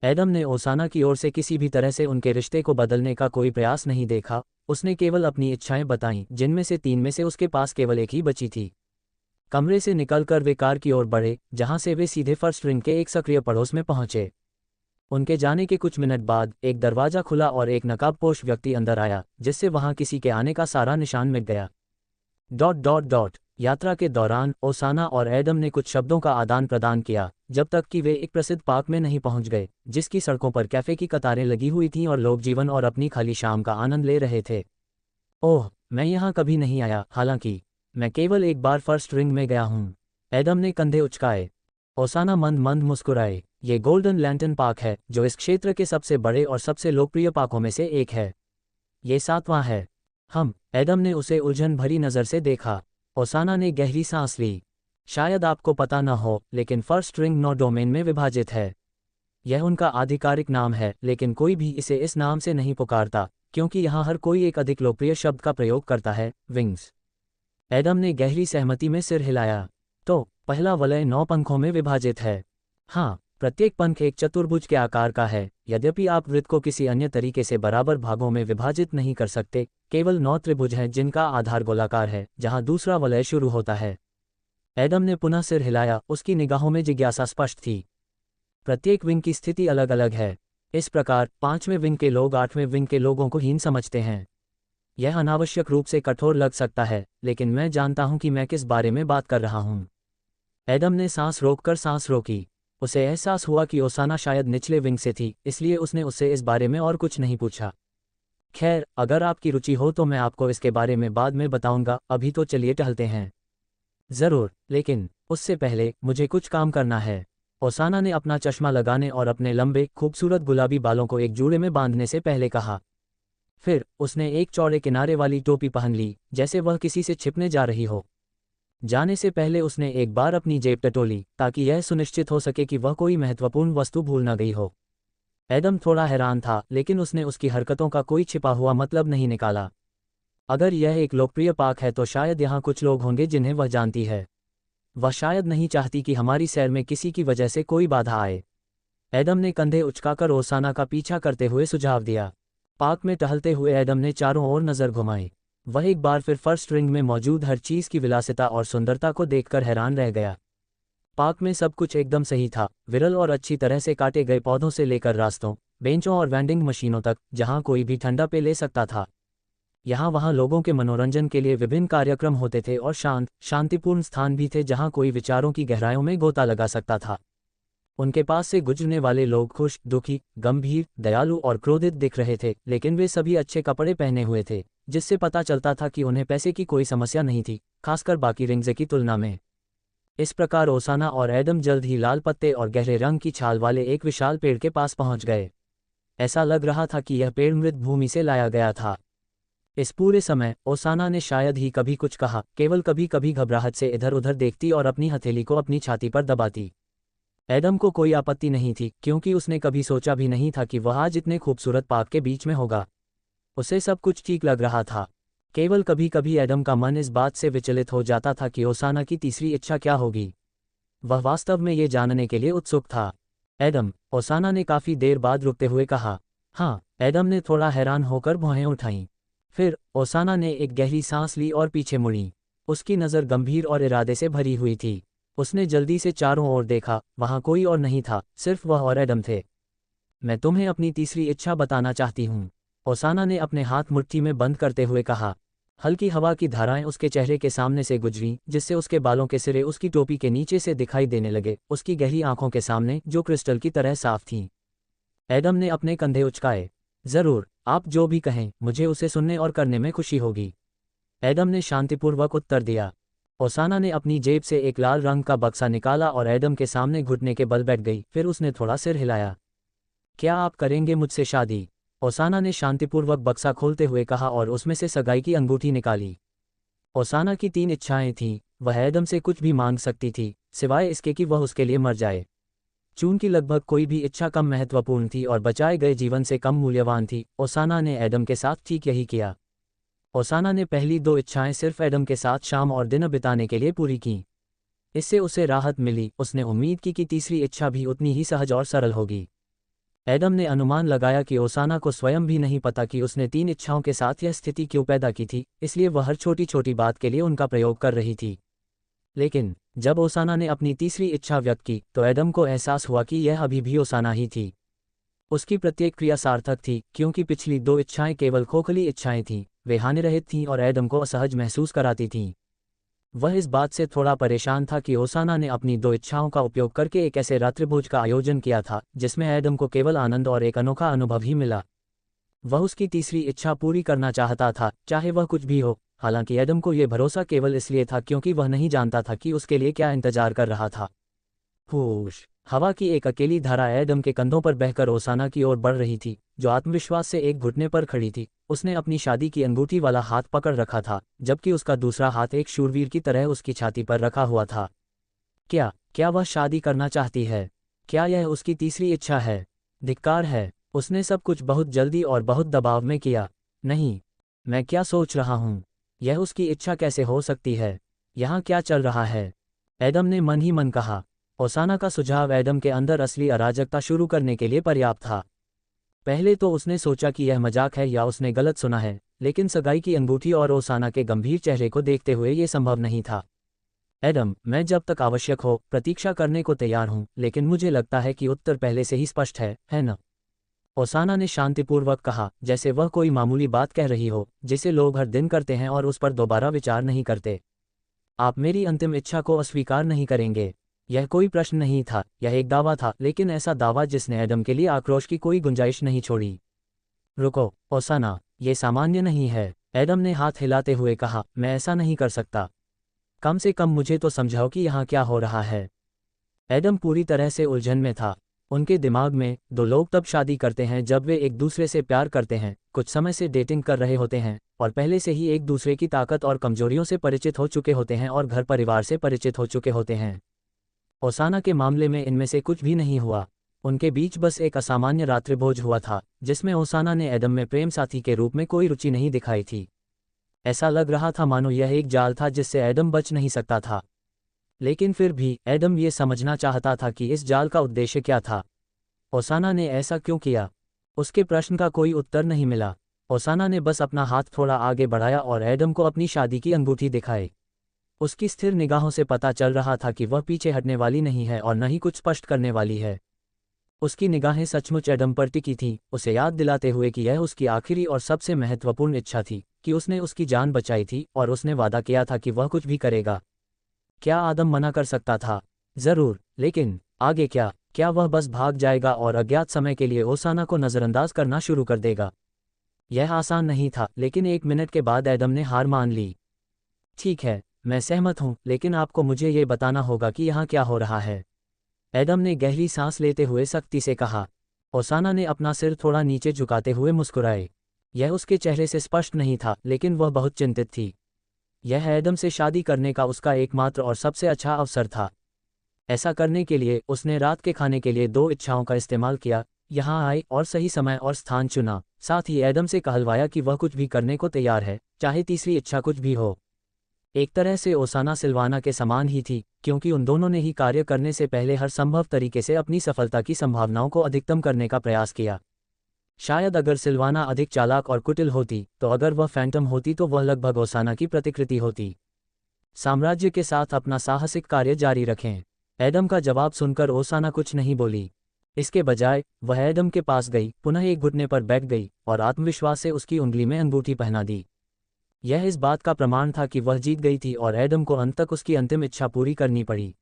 एडम ने ओसाना की ओर से किसी भी तरह से उनके रिश्ते को बदलने का कोई प्रयास नहीं देखा। उसने केवल अपनी इच्छाएं बताईं, जिनमें से 3 में से उसके पास केवल एक ही बची थी। कमरे से निकलकर वे कार की ओर बढ़े, जहां से वे सीधे फर्स्ट रिंग के एक सक्रिय पड़ोस में पहुंचे। उनके जाने के कुछ मिनट बाद एक दरवाजा खुला और एक नकाबपोश व्यक्ति अंदर आया, जिससे वहां किसी के आने का सारा निशान मिट गया। यात्रा के दौरान ओसाना और एडम ने कुछ शब्दों का आदान प्रदान किया, जब तक कि वे एक प्रसिद्ध पार्क में नहीं पहुंच गए, जिसकी सड़कों पर कैफे की कतारें लगी हुई थीं और लोग जीवन और अपनी खाली शाम का आनंद ले रहे थे। ओह, मैं यहाँ कभी नहीं आया, हालांकि मैं केवल एक बार फर्स्ट रिंग में गया हूँ। एडम ने कंधे उचकाए। ओसाना मंद मंद मुस्कुराए। ये गोल्डन लैंटर्न पार्क है, जो इस क्षेत्र के सबसे बड़े और सबसे लोकप्रिय पार्कों में से एक है। ये 7वां है। एडम ने उसे उलझन भरी नज़र से देखा। ओसाना ने गहरी सांस ली। शायद आपको पता न हो, लेकिन फर्स्ट रिंग 9 डोमेन में विभाजित है। यह उनका आधिकारिक नाम है, लेकिन कोई भी इसे इस नाम से नहीं पुकारता, क्योंकि यहाँ हर कोई एक अधिक लोकप्रिय शब्द का प्रयोग करता है, विंग्स। एडम ने गहरी सहमति में सिर हिलाया। तो पहला वलय 9 पंखों में विभाजित है। हाँ, प्रत्येक पंख एक चतुर्भुज के आकार का है। यद्यपि आप वृत्त को किसी अन्य तरीके से बराबर भागों में विभाजित नहीं कर सकते, केवल 9 त्रिभुज हैं जिनका आधार गोलाकार है, जहां दूसरा वलय शुरू होता है। एडम ने पुनः सिर हिलाया, उसकी निगाहों में जिज्ञासा स्पष्ट थी। प्रत्येक विंग की स्थिति अलग अलग है। इस प्रकार 5वें विंग के लोग 8वें विंग के लोगों को हीन समझते हैं। यह अनावश्यक रूप से कठोर लग सकता है, लेकिन मैं जानता हूं कि मैं किस बारे में बात कर रहा हूं। एडम ने सांस रोककर सांस रोकी। उसे एहसास हुआ कि ओसाना शायद निचले विंग से थी, इसलिए उसने उससे इस बारे में और कुछ नहीं पूछा। खैर, अगर आपकी रुचि हो तो मैं आपको इसके बारे में बाद में बताऊंगा, अभी तो चलिए टहलते हैं। जरूर, लेकिन उससे पहले मुझे कुछ काम करना है। ओसाना ने अपना चश्मा लगाने और अपने लंबे खूबसूरत गुलाबी बालों को एक जूड़े में बांधने से पहले कहा। फिर उसने एक चौड़े किनारे वाली टोपी पहन ली, जैसे वह किसी से छिपने जा रही हो। जाने से पहले उसने एक बार अपनी जेब टटोली, ताकि यह सुनिश्चित हो सके कि वह कोई महत्वपूर्ण वस्तु भूल न गई हो। एडम थोड़ा हैरान था, लेकिन उसने उसकी हरकतों का कोई छिपा हुआ मतलब नहीं निकाला। अगर यह एक लोकप्रिय पार्क है तो शायद यहाँ कुछ लोग होंगे जिन्हें वह जानती है। वह शायद नहीं चाहती कि हमारी सैर में किसी की वजह से कोई बाधा आए। एडम ने कंधे उचकाकर ओसाना का पीछा करते हुए सुझाव दिया। पार्क में टहलते हुए एडम ने चारों ओर नजर घुमाई। वह एक बार फिर फर्स्ट रिंग में मौजूद हर चीज की विलासिता और सुंदरता को देखकर हैरान रह गया। पार्क में सब कुछ एकदम सही था, विरल और अच्छी तरह से काटे गए पौधों से लेकर रास्तों, बेंचों और वेंडिंग मशीनों तक, जहां कोई भी ठंडा पे ले सकता था। यहाँ वहाँ लोगों के मनोरंजन के लिए विभिन्न कार्यक्रम होते थे और शांतिपूर्ण स्थान भी थे जहाँ कोई विचारों की गहराइयों में गोता लगा सकता था। उनके पास से गुजरने वाले लोग खुश, दुखी, गंभीर, दयालु और क्रोधित दिख रहे थे, लेकिन वे सभी अच्छे कपड़े पहने हुए थे, जिससे पता चलता था कि उन्हें पैसे की कोई समस्या नहीं थी, खासकर बाकी रिंग्स की तुलना में। इस प्रकार ओसाना और एडम जल्द ही लाल पत्ते और गहरे रंग की छाल वाले एक विशाल पेड़ के पास पहुंच गए। ऐसा लग रहा था कि यह पेड़ मृत भूमि से लाया गया था। इस पूरे समय ओसाना ने शायद ही कभी कुछ कहा, केवल कभी कभी घबराहट से इधर उधर देखती और अपनी हथेली को अपनी छाती पर दबाती। एडम को कोई आपत्ति नहीं थी, क्योंकि उसने कभी सोचा भी नहीं था कि वह आज इतने खूबसूरत पार्क के बीच में होगा। उसे सब कुछ ठीक लग रहा था। केवल कभी कभी एडम का मन इस बात से विचलित हो जाता था कि ओसाना की तीसरी इच्छा क्या होगी। वह वास्तव में ये जानने के लिए उत्सुक था। एडम, ओसाना ने काफी देर बाद रुकते हुए कहा। हाँ, एडम ने थोड़ा हैरान होकर भौहें उठाईं। फिर ओसाना ने एक गहरी सांस ली और पीछे मुड़ी। उसकी नज़र गंभीर और इरादे से भरी हुई थी। उसने जल्दी से चारों ओर देखा, वहां कोई और नहीं था, सिर्फ वह और एडम थे। मैं तुम्हें अपनी तीसरी इच्छा बताना चाहती हूँ, ओसाना ने अपने हाथ मुट्ठी में बंद करते हुए कहा। हल्की हवा की धाराएं उसके चेहरे के सामने से गुजरीं, जिससे उसके बालों के सिरे उसकी टोपी के नीचे से दिखाई देने लगे, उसकी गहरी आंखों के सामने, जो क्रिस्टल की तरह साफ थीं। एडम ने अपने कंधे उचकाए। जरूर, आप जो भी कहें, मुझे उसे सुनने और करने में खुशी होगी, एडम ने शांतिपूर्वक उत्तर दिया। ओसाना ने अपनी जेब से एक लाल रंग का बक्सा निकाला और एडम के सामने घुटने के बल बैठ गई। फिर उसने थोड़ा सिर हिलाया। क्या आप करेंगे मुझसे शादी? ओसाना ने शांतिपूर्वक बक्सा खोलते हुए कहा और उसमें से सगाई की अंगूठी निकाली। ओसाना की 3 इच्छाएं थीं। वह एडम से कुछ भी मांग सकती थी, सिवाय इसके कि वह उसके लिए मर जाए। चूंकि लगभग कोई भी इच्छा कम महत्वपूर्ण थी और बचाए गए जीवन से कम मूल्यवान थी, ओसाना ने एडम के साथ ठीक यही किया। ओसाना ने पहली 2 इच्छाएं सिर्फ एडम के साथ शाम और दिन बिताने के लिए पूरी की। इससे उसे राहत मिली। उसने उम्मीद की कि तीसरी इच्छा भी उतनी ही सहज और सरल होगी। एडम ने अनुमान लगाया कि ओसाना को स्वयं भी नहीं पता कि उसने 3 इच्छाओं के साथ यह स्थिति क्यों पैदा की थी, इसलिए वह हर छोटी छोटी बात के लिए उनका प्रयोग कर रही थी। लेकिन जब ओसाना ने अपनी तीसरी इच्छा व्यक्त की, तो एडम को एहसास हुआ कि यह अभी भी ओसाना ही थी। उसकी प्रत्येक क्रिया सार्थक थी, क्योंकि पिछली दो इच्छाएं केवल खोखली इच्छाएं थीं, वे हानिरहित थीं और एडम को असहज महसूस कराती थीं। वह इस बात से थोड़ा परेशान था कि ओसाना ने अपनी दो इच्छाओं का उपयोग करके एक ऐसे रात्रिभोज का आयोजन किया था जिसमें एडम को केवल आनंद और एक अनोखा अनुभव ही मिला। वह उसकी तीसरी इच्छा पूरी करना चाहता था, चाहे वह कुछ भी हो। हालांकि एडम को यह भरोसा केवल इसलिए था क्योंकि वह नहीं जानता था कि उसके लिए क्या इंतजार कर रहा था। होश। हवा की एक अकेली धारा एडम के कंधों पर बहकर ओसाना की ओर बढ़ रही थी, जो आत्मविश्वास से एक घुटने पर खड़ी थी। उसने अपनी शादी की अंगूठी वाला हाथ पकड़ रखा था, जबकि उसका दूसरा हाथ एक शूरवीर की तरह उसकी छाती पर रखा हुआ था। क्या क्या वह शादी करना चाहती है? क्या यह उसकी तीसरी इच्छा है? धिक्कार है। उसने सब कुछ बहुत जल्दी और बहुत दबाव में किया। नहीं, मैं क्या सोच रहा हूँ? यह उसकी इच्छा कैसे हो सकती है? यहाँ क्या चल रहा है? एडम ने मन ही मन कहा। ओसाना का सुझाव एडम के अंदर असली अराजकता शुरू करने के लिए पर्याप्त था। पहले तो उसने सोचा कि यह मजाक है या उसने गलत सुना है, लेकिन सगाई की अंगूठी और ओसाना के गंभीर चेहरे को देखते हुए यह संभव नहीं था। एडम, मैं जब तक आवश्यक हो प्रतीक्षा करने को तैयार हूं, लेकिन मुझे लगता है कि उत्तर पहले से ही स्पष्ट है न? ओसाना ने शांतिपूर्वक कहा, जैसे वह कोई मामूली बात कह रही हो जिसे लोग हर दिन करते हैं और उस पर दोबारा विचार नहीं करते। आप मेरी अंतिम इच्छा को अस्वीकार नहीं करेंगे? यह कोई प्रश्न नहीं था, यह एक दावा था, लेकिन ऐसा दावा जिसने एडम के लिए आक्रोश की कोई गुंजाइश नहीं छोड़ी। रुको, ओसाना, ये सामान्य नहीं है, एडम ने हाथ हिलाते हुए कहा। मैं ऐसा नहीं कर सकता। कम से कम मुझे तो समझाओ कि यहाँ क्या हो रहा है। एडम पूरी तरह से उलझन में था। उनके दिमाग में, दो लोग तब शादी करते हैं जब वे एक दूसरे से प्यार करते हैं, कुछ समय से डेटिंग कर रहे होते हैं और पहले से ही एक दूसरे की ताकत और कमजोरियों से परिचित हो चुके होते हैं और घर परिवार से परिचित हो चुके होते हैं। ओसाना के मामले में इनमें से कुछ भी नहीं हुआ। उनके बीच बस एक असामान्य रात्रिभोज हुआ था, जिसमें ओसाना ने एडम में प्रेम साथी के रूप में कोई रुचि नहीं दिखाई थी। ऐसा लग रहा था मानो यह एक जाल था जिससे एडम बच नहीं सकता था। लेकिन फिर भी एडम ये समझना चाहता था कि इस जाल का उद्देश्य क्या था। ओसाना ने ऐसा क्यों किया? उसके प्रश्न का कोई उत्तर नहीं मिला। ओसाना ने बस अपना हाथ थोड़ा आगे बढ़ाया और एडम को अपनी शादी की अंगूठी दिखाई। उसकी स्थिर निगाहों से पता चल रहा था कि वह पीछे हटने वाली नहीं है और न ही कुछ स्पष्ट करने वाली है। उसकी निगाहें सचमुच एडम पर टिकी थीं, उसे याद दिलाते हुए कि यह उसकी आखिरी और सबसे महत्वपूर्ण इच्छा थी, कि उसने उसकी जान बचाई थी और उसने वादा किया था कि वह कुछ भी करेगा। क्या आदम मना कर सकता था? जरूर, लेकिन आगे क्या? क्या वह बस भाग जाएगा और अज्ञात समय के लिए ओसाना को नज़रअंदाज करना शुरू कर देगा? यह आसान नहीं था, लेकिन 1 मिनट के बाद एडम ने हार मान ली। ठीक है, मैं सहमत हूं, लेकिन आपको मुझे ये बताना होगा कि यहाँ क्या हो रहा है। एडम ने गहरी सांस लेते हुए सख्ती से कहा। ओसाना ने अपना सिर थोड़ा नीचे झुकाते हुए मुस्कुराए। यह उसके चेहरे से स्पष्ट नहीं था, लेकिन वह बहुत चिंतित थी। यह एडम से शादी करने का उसका एकमात्र और सबसे अच्छा अवसर था। ऐसा करने के लिए उसने रात के खाने के लिए दो इच्छाओं का इस्तेमाल किया, यहाँ आए और सही समय और स्थान चुना, साथ ही एडम से कहलवाया कि वह कुछ भी करने को तैयार है, चाहे तीसरी इच्छा कुछ भी हो। एक तरह से ओसाना सिल्वाना के समान ही थी, क्योंकि उन दोनों ने ही कार्य करने से पहले हर संभव तरीके से अपनी सफलता की संभावनाओं को अधिकतम करने का प्रयास किया। शायद अगर सिल्वाना अधिक चालाक और कुटिल होती, तो अगर वह फैंटम होती तो वह लगभग ओसाना की प्रतिकृति होती। साम्राज्य के साथ अपना साहसिक कार्य जारी रखें। एडम का जवाब सुनकर ओसाना कुछ नहीं बोली। इसके बजाय वह एडम के पास गई, पुनः एक घुटने पर बैठ गई और आत्मविश्वास से उसकी उंगली में अंगूठी पहना दी। यह इस बात का प्रमाण था कि वह जीत गई थी और एडम को अंत तक उसकी अंतिम इच्छा पूरी करनी पड़ी।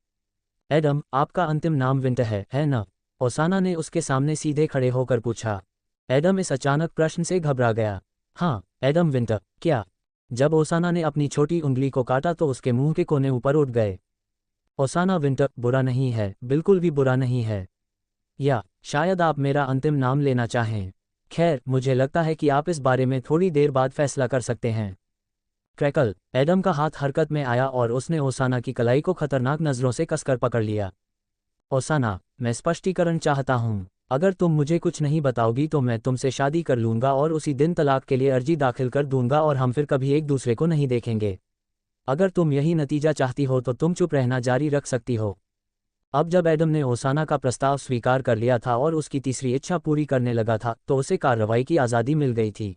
एडम, आपका अंतिम नाम विंटर है न? ओसाना ने उसके सामने सीधे खड़े होकर पूछा। एडम इस अचानक प्रश्न से घबरा गया। हाँ, एडम विंटर। क्या? जब ओसाना ने अपनी छोटी उंगली को काटा तो उसके मुंह के कोने ऊपर उठ गए। ओसाना विंटर, बुरा नहीं है, बिल्कुल भी बुरा नहीं है। या शायद आप मेरा अंतिम नाम लेना चाहें। खैर, मुझे लगता है कि आप इस बारे में थोड़ी देर बाद फैसला कर सकते हैं। क्रैकल। एडम का हाथ हरकत में आया और उसने ओसाना की कलाई को खतरनाक नज़रों से कसकर पकड़ लिया। ओसाना, मैं स्पष्टीकरण चाहता हूँ। अगर तुम मुझे कुछ नहीं बताओगी तो मैं तुमसे शादी कर लूँगा और उसी दिन तलाक के लिए अर्जी दाखिल कर दूंगा और हम फिर कभी एक दूसरे को नहीं देखेंगे। अगर तुम यही नतीजा चाहती हो तो तुम चुप रहना जारी रख सकती हो। अब जब एडम ने ओसाना का प्रस्ताव स्वीकार कर लिया था और उसकी तीसरी इच्छा पूरी करने लगा था, तो उसे कार्रवाई की आज़ादी मिल गई थी।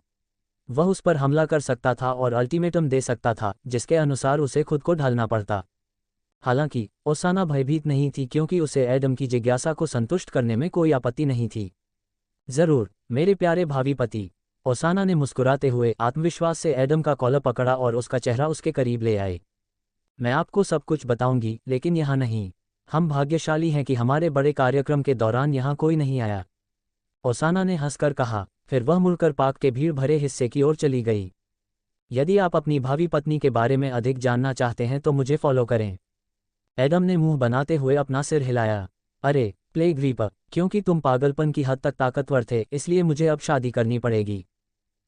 वह उस पर हमला कर सकता था और अल्टीमेटम दे सकता था, जिसके अनुसार उसे खुद को ढालना पड़ता। हालांकि ओसाना भयभीत नहीं थी, क्योंकि उसे एडम की जिज्ञासा को संतुष्ट करने में कोई आपत्ति नहीं थी। जरूर मेरे प्यारे भावी पति। ओसाना ने मुस्कुराते हुए आत्मविश्वास से एडम का कॉलर पकड़ा और उसका चेहरा उसके करीब ले आए। मैं आपको सब कुछ बताऊंगी, लेकिन यहाँ नहीं। हम भाग्यशाली हैं कि हमारे बड़े कार्यक्रम के दौरान यहाँ कोई नहीं आया। ओसाना ने हंसकर कहा, फिर वह मुड़कर पार्क के भीड़ भरे हिस्से की ओर चली गई। यदि आप अपनी भावी पत्नी के बारे में अधिक जानना चाहते हैं तो मुझे फॉलो करें। एडम ने मुंह बनाते हुए अपना सिर हिलाया। अरे प्लेग रीपर, क्योंकि तुम पागलपन की हद तक ताकतवर थे इसलिए मुझे अब शादी करनी पड़ेगी।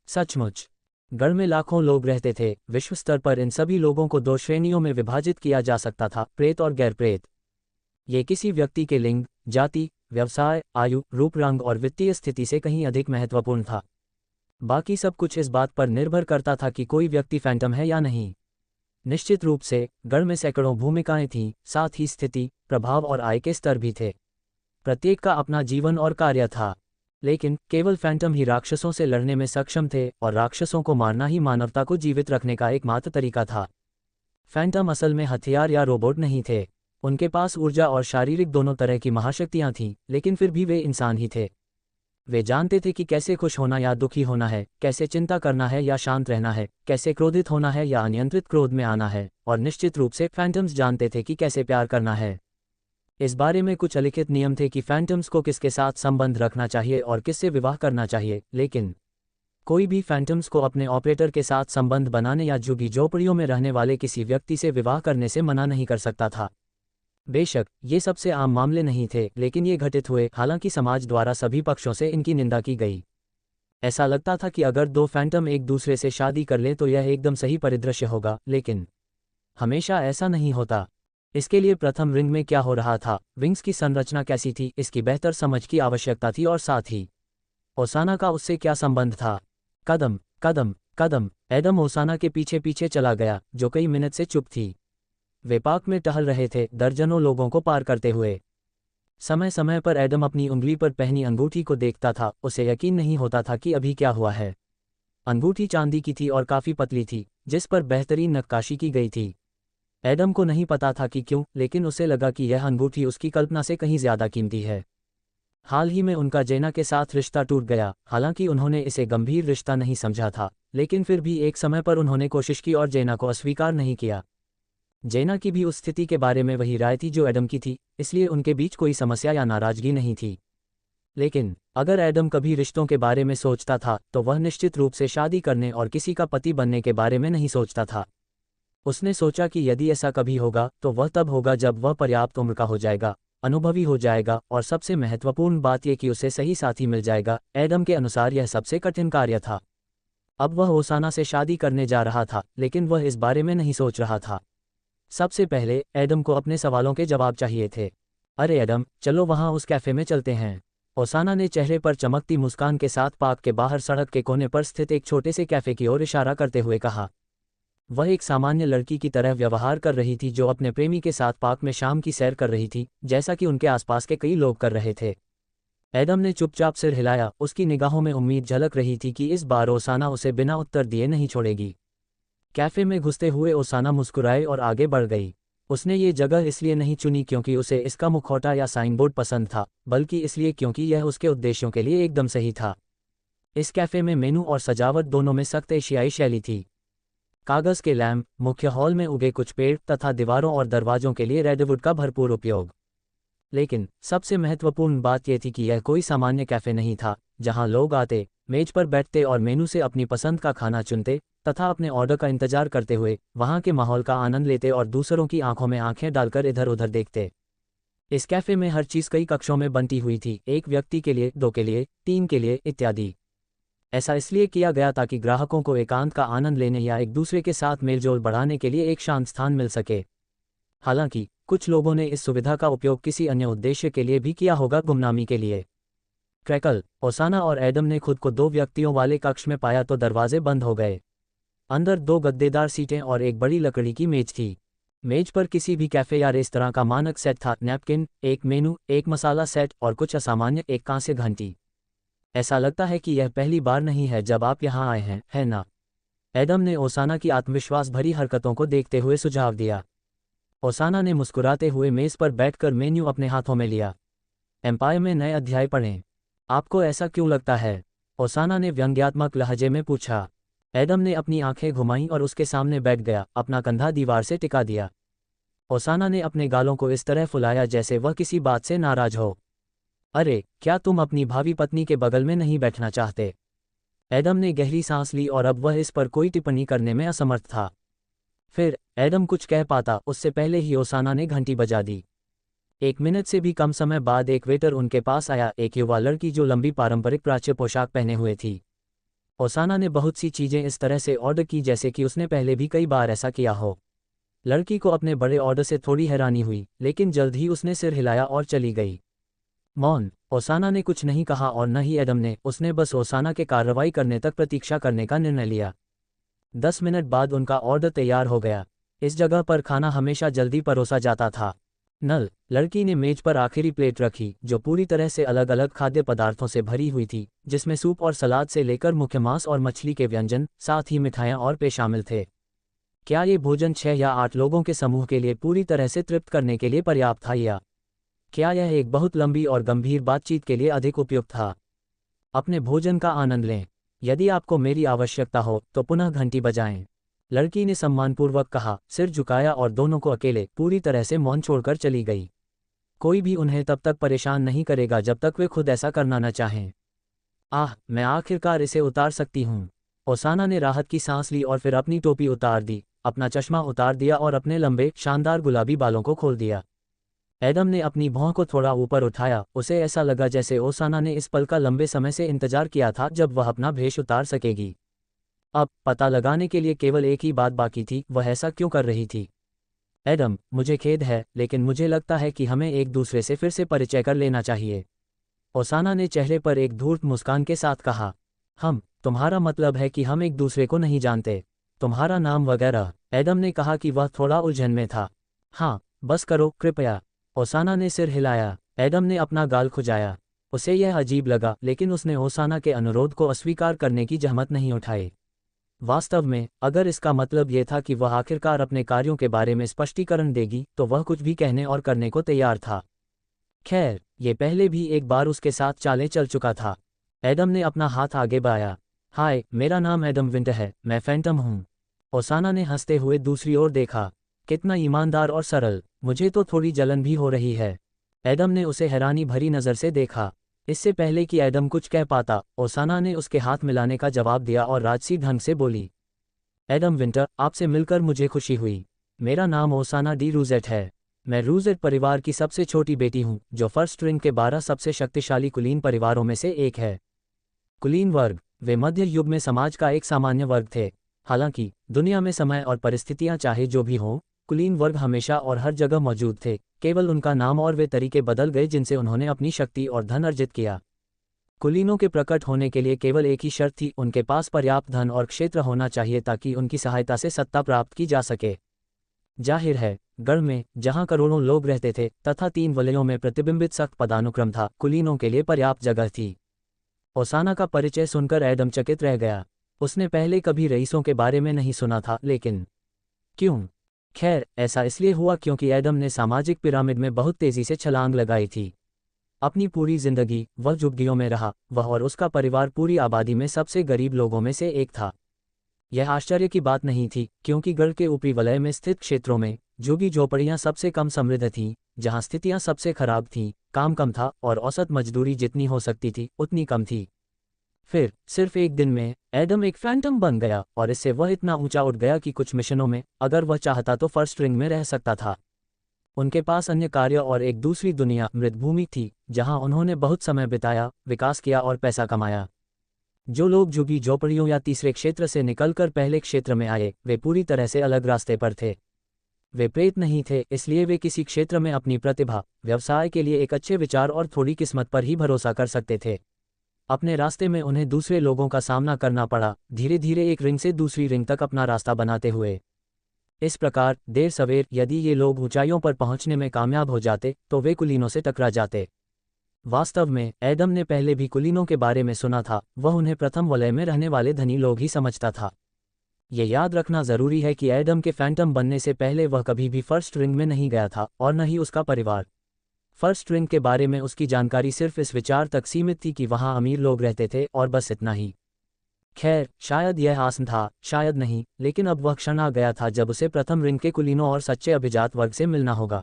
सचमुच। गढ़ में लाखों लोग रहते थे। विश्व स्तर पर इन सभी लोगों को दो श्रेणियों में विभाजित किया जा सकता था, प्रेत और गैर प्रेत। ये किसी व्यक्ति के लिंग, जाति, व्यवसाय, आयु, रूप रंग और वित्तीय स्थिति से कहीं अधिक महत्वपूर्ण था। बाकी सब कुछ इस बात पर निर्भर करता था कि कोई व्यक्ति फैंटम है या नहीं। निश्चित रूप से गढ़ में सैकड़ों भूमिकाएं थीं, साथ ही स्थिति, प्रभाव और आय के स्तर भी थे। प्रत्येक का अपना जीवन और कार्य था। लेकिन केवल फैंटम ही राक्षसों से लड़ने में सक्षम थे और राक्षसों को मारना ही मानवता को जीवित रखने का एकमात्र तरीका था। फैंटम असल में हथियार या रोबोट नहीं थे। उनके पास ऊर्जा और शारीरिक दोनों तरह की महाशक्तियां थीं, लेकिन फिर भी वे इंसान ही थे। वे जानते थे कि कैसे खुश होना या दुखी होना है, कैसे चिंता करना है या शांत रहना है, कैसे क्रोधित होना है या अनियंत्रित क्रोध में आना है, और निश्चित रूप से फैंटम्स जानते थे कि कैसे प्यार करना है। इस बारे में कुछ अलिखित नियम थे कि फैंटम्स को किसके साथ संबंध रखना चाहिए और किससे विवाह करना चाहिए, लेकिन कोई भी फैंटम्स को अपने ऑपरेटर के साथ संबंध बनाने या झुग्गी झोपड़ियों में रहने वाले किसी व्यक्ति से विवाह करने से मना नहीं कर सकता था। बेशक ये सबसे आम मामले नहीं थे, लेकिन ये घटित हुए। हालांकि समाज द्वारा सभी पक्षों से इनकी निंदा की गई। ऐसा लगता था कि अगर दो फैंटम एक दूसरे से शादी कर लें तो यह एकदम सही परिदृश्य होगा, लेकिन हमेशा ऐसा नहीं होता। इसके लिए प्रथम रिंग में क्या हो रहा था, विंग्स की संरचना कैसी थी, इसकी बेहतर समझ की आवश्यकता थी, और साथ ही ओसाना का उससे क्या संबंध था। कदम कदम कदम एडम ओसाना के पीछे पीछे चला गया, जो कई मिनट से चुप थी। वे पार्क में टहल रहे थे, दर्जनों लोगों को पार करते हुए। समय समय पर एडम अपनी उंगली पर पहनी अंगूठी को देखता था। उसे यकीन नहीं होता था कि अभी क्या हुआ है। अंगूठी चांदी की थी और काफी पतली थी, जिस पर बेहतरीन नक्काशी की गई थी। एडम को नहीं पता था कि क्यों, लेकिन उसे लगा कि यह अंगूठी उसकी कल्पना से कहीं ज्यादा कीमती है। हाल ही में उनका जेना के साथ रिश्ता टूट गया। हालांकि उन्होंने इसे गंभीर रिश्ता नहीं समझा था, लेकिन फिर भी एक समय पर उन्होंने कोशिश की और जेना को अस्वीकार नहीं किया। जेना की भी उस स्थिति के बारे में वही राय थी जो एडम की थी, इसलिए उनके बीच कोई समस्या या नाराजगी नहीं थी। लेकिन अगर एडम कभी रिश्तों के बारे में सोचता था तो वह निश्चित रूप से शादी करने और किसी का पति बनने के बारे में नहीं सोचता था। उसने सोचा कि यदि ऐसा कभी होगा तो वह तब होगा जब वह पर्याप्त उम्र का हो जाएगा, अनुभवी हो जाएगा, और सबसे महत्वपूर्ण बात यह कि उसे सही साथी मिल जाएगा। एडम के अनुसार यह सबसे कठिन कार्य था। अब वह ओसाना से शादी करने जा रहा था, लेकिन वह इस बारे में नहीं सोच रहा था। सबसे पहले एडम को अपने सवालों के जवाब चाहिए थे। अरे एडम, चलो वहाँ उस कैफे में चलते हैं। ओसाना ने चेहरे पर चमकती मुस्कान के साथ पार्क के बाहर सड़क के कोने पर स्थित एक छोटे से कैफे की ओर इशारा करते हुए कहा। वह एक सामान्य लड़की की तरह व्यवहार कर रही थी जो अपने प्रेमी के साथ पार्क में शाम की सैर कर रही थी, जैसा कि उनके आसपास के कई लोग कर रहे थे। एडम ने चुपचाप सिर हिलाया। उसकी निगाहों में उम्मीद झलक रही थी कि इस बार ओसाना उसे बिना उत्तर दिए नहीं छोड़ेगी। कैफे में घुसते हुए ओसाना मुस्कुराए और आगे बढ़ गई। उसने ये जगह इसलिए नहीं चुनी क्योंकि उसे इसका मुखौटा या साइनबोर्ड पसंद था, बल्कि इसलिए क्योंकि यह उसके उद्देश्यों के लिए एकदम सही था। इस कैफे में मेनू और सजावट दोनों में सख्त एशियाई शैली थी। कागज के लैंप, मुख्य हॉल में उगे कुछ पेड़ तथा दीवारों और दरवाजों के लिए रेडवुड का भरपूर उपयोग। लेकिन सबसे महत्वपूर्ण बात यह थी कि यह कोई सामान्य कैफे नहीं था, जहां लोग आते, मेज पर बैठते और मेनू से अपनी पसंद का खाना चुनते तथा अपने ऑर्डर का इंतजार करते हुए वहां के माहौल का आनंद लेते और दूसरों की आंखों में आंखें डालकर इधर उधर देखते। इस कैफे में हर चीज़ कई कक्षों में बंटी हुई थी, एक व्यक्ति के लिए, दो के लिए, तीन के लिए, इत्यादि। ऐसा इसलिए किया गया ताकि ग्राहकों को एकांत का आनंद लेने या एक दूसरे के साथ मेलजोल बढ़ाने के लिए एक शांत स्थान मिल सके। हालांकि कुछ लोगों ने इस सुविधा का उपयोग किसी अन्य उद्देश्य के लिए भी किया होगा, गुमनामी के लिए। क्रैकल, ओसाना और एडम ने खुद को दो व्यक्तियों वाले कक्ष में पाया तो दरवाजे बंद हो गए। अंदर दो गद्देदार सीटें और एक बड़ी लकड़ी की मेज थी। मेज पर किसी भी कैफे या रेस्तरां का मानक सेट था, नैपकिन, एक मेनू, एक मसाला सेट और कुछ असामान्य, एक कांस्य घंटी। ऐसा लगता है कि यह पहली बार नहीं है जब आप यहाँ आए हैं, है ना? एडम ने ओसाना की आत्मविश्वास भरी हरकतों को देखते हुए सुझाव दिया। ओसाना ने मुस्कुराते हुए मेज पर बैठकर मेन्यू अपने हाथों में लिया। एम्पायर में नए अध्याय पढ़ें। आपको ऐसा क्यों लगता है? ओसाना ने व्यंग्यात्मक लहजे में पूछा। एडम ने अपनी आंखें घुमाईं और उसके सामने बैठ गया, अपना कंधा दीवार से टिका दिया। ओसाना ने अपने गालों को इस तरह फुलाया जैसे वह किसी बात से नाराज हो। अरे, क्या तुम अपनी भावी पत्नी के बगल में नहीं बैठना चाहते? एडम ने गहरी सांस ली और अब वह इस पर कोई टिप्पणी करने में असमर्थ था। फिर एडम कुछ कह पाता उससे पहले ही ओसाना ने घंटी बजा दी। 1 मिनट से भी कम समय बाद एक वेटर उनके पास आया, एक युवा लड़की जो लंबी पारंपरिक प्राच्य पोशाक पहने हुए थी। ओसाना ने बहुत सी चीजें इस तरह से ऑर्डर की जैसे कि उसने पहले भी कई बार ऐसा किया हो। लड़की को अपने बड़े ऑर्डर से थोड़ी हैरानी हुई, लेकिन जल्द ही उसने सिर हिलाया और चली गई। मौन। ओसाना ने कुछ नहीं कहा और न ही एडम ने, उसने बस ओसाना के कार्रवाई करने तक प्रतीक्षा करने का निर्णय लिया। 10 मिनट बाद उनका ऑर्डर तैयार हो गया। इस जगह पर खाना हमेशा जल्दी परोसा जाता था। नल। लड़की ने मेज पर आखिरी प्लेट रखी, जो पूरी तरह से अलग अलग खाद्य पदार्थों से भरी हुई थी, जिसमें सूप और सलाद से लेकर मुख्य मांस और मछली के व्यंजन, साथ ही मिठाइयाँ और पेय शामिल थे। क्या ये भोजन 6 या 8 लोगों के समूह के लिए पूरी तरह से तृप्त करने के लिए पर्याप्त था, या क्या यह एक बहुत लंबी और गंभीर बातचीत के लिए अधिक उपयुक्त था? अपने भोजन का आनंद लें। यदि आपको मेरी आवश्यकता हो तो पुनः घंटी बजाएं, लड़की ने सम्मानपूर्वक कहा, सिर झुकाया और दोनों को अकेले, पूरी तरह से मौन छोड़कर चली गई। कोई भी उन्हें तब तक परेशान नहीं करेगा जब तक वे खुद ऐसा करना न चाहें। आह, मैं आखिरकार इसे उतार सकती हूँ। ओसाना ने राहत की सांस ली और फिर अपनी टोपी उतार दी, अपना चश्मा उतार दिया और अपने लंबे, शानदार गुलाबी बालों को खोल दिया। एडम ने अपनी भौं को थोड़ा ऊपर उठाया, उसे ऐसा लगा जैसे ओसाना ने इस पल का लंबे समय से इंतजार किया था जब वह अपना भेष उतार सकेगी। अब पता लगाने के लिए केवल एक ही बात बाकी थी, वह ऐसा क्यों कर रही थी। एडम, मुझे खेद है, लेकिन मुझे लगता है कि हमें एक दूसरे से फिर से परिचय कर लेना चाहिए। ओसाना ने चेहरे पर एक धूर्त मुस्कान के साथ कहा। तुम्हारा मतलब है कि हम एक दूसरे को नहीं जानते? तुम्हारा नाम वगैरह? एडम ने कहा कि वह थोड़ा उलझन में था। हाँ, बस करो कृपया। ओसाना ने सिर हिलाया। एडम ने अपना गाल खुजाया। उसे यह अजीब लगा, लेकिन उसने ओसाना के अनुरोध को अस्वीकार करने की जहमत नहीं उठाई। वास्तव में, अगर इसका मतलब यह था कि वह आखिरकार अपने कार्यों के बारे में स्पष्टीकरण देगी, तो वह कुछ भी कहने और करने को तैयार था। खैर, ये पहले भी एक बार उसके साथ चालें चल चुका था। एडम ने अपना हाथ आगे बढ़ाया। हाय, मेरा नाम एडम विंटर है, मैं फैंटम हूँ। ओसाना ने हंसते हुए दूसरी ओर देखा। कितना ईमानदार और सरल, मुझे तो थोड़ी जलन भी हो रही है। एडम ने उसे हैरानी भरी नज़र से देखा। इससे पहले कि एडम कुछ कह पाता, ओसाना ने उसके हाथ मिलाने का जवाब दिया और राजसी ढंग से बोली, एडम विंटर, आपसे मिलकर मुझे खुशी हुई। मेरा नाम ओसाना डी रूजेट है। मैं रूजेट परिवार की सबसे छोटी बेटी हूँ, जो फर्स्ट रिंग के 12 सबसे शक्तिशाली कुलीन परिवारों में से एक है। कुलीन वर्ग, वे मध्य युग में समाज का एक सामान्य वर्ग थे। हालांकि दुनिया में समय और परिस्थितियां चाहे जो भी हों, कुलीन वर्ग हमेशा और हर जगह मौजूद थे, केवल उनका नाम और वे तरीके बदल गए जिनसे उन्होंने अपनी शक्ति और धन अर्जित किया। कुलीनों के प्रकट होने के लिए केवल एक ही शर्त थी, उनके पास पर्याप्त धन और क्षेत्र होना चाहिए ताकि उनकी सहायता से सत्ता प्राप्त की जा सके। जाहिर है, गढ़ में, जहां करोड़ों लोग रहते थे तथा 3 वलयों में प्रतिबिंबित सख्त पदानुक्रम था, कुलीनों के लिए पर्याप्त जगह थी। ओसाना का परिचय सुनकर एडम चकित रह गया। उसने पहले कभी रईसों के बारे में नहीं सुना था, लेकिन क्यों? खैर, ऐसा इसलिए हुआ क्योंकि एडम ने सामाजिक पिरामिड में बहुत तेजी से छलांग लगाई थी। अपनी पूरी जिंदगी वह झुग्गियों में रहा। वह और उसका परिवार पूरी आबादी में सबसे गरीब लोगों में से एक था। यह आश्चर्य की बात नहीं थी, क्योंकि गढ़ के ऊपरी वलय में स्थित क्षेत्रों में झुग्गी झोपड़ियां सबसे कम समृद्ध थीं, जहां स्थितियां सबसे खराब थीं, काम कम था और औसत मजदूरी जितनी हो सकती थी उतनी कम थी। फिर सिर्फ एक दिन में एडम एक फैंटम बन गया, और इससे वह इतना ऊंचा उठ गया कि कुछ मिशनों में, अगर वह चाहता तो फर्स्ट रिंग में रह सकता था। उनके पास अन्य कार्य और एक दूसरी दुनिया, मृतभूमि थी, जहां उन्होंने बहुत समय बिताया, विकास किया और पैसा कमाया। जो लोग झुग्गी झोपड़ियों या तीसरे क्षेत्र से निकलकर पहले क्षेत्र में आए, वे पूरी तरह से अलग रास्ते पर थे। वे प्रेत नहीं थे, इसलिए वे किसी क्षेत्र में अपनी प्रतिभा, व्यवसाय के लिए एक अच्छे विचार और थोड़ी किस्मत पर ही भरोसा कर सकते थे। अपने रास्ते में उन्हें दूसरे लोगों का सामना करना पड़ा, धीरे धीरे एक रिंग से दूसरी रिंग तक अपना रास्ता बनाते हुए। इस प्रकार देर सवेर यदि ये लोग ऊंचाइयों पर पहुंचने में कामयाब हो जाते तो वे कुलीनों से टकरा जाते। वास्तव में एडम ने पहले भी कुलीनों के बारे में सुना था, वह उन्हें प्रथम वलय में रहने वाले धनी लोग ही समझता था। ये याद रखना जरूरी है कि एडम के फैंटम बनने से पहले वह कभी भी फर्स्ट रिंग में नहीं गया था, और न ही उसका परिवार। फर्स्ट रिंग के बारे में उसकी जानकारी सिर्फ इस विचार तक सीमित थी कि वहाँ अमीर लोग रहते थे और बस इतना ही। खैर, शायद यह आसान था, शायद नहीं, लेकिन अब वह क्षण आ गया था जब उसे प्रथम रिंग के कुलीनों और सच्चे अभिजात वर्ग से मिलना होगा।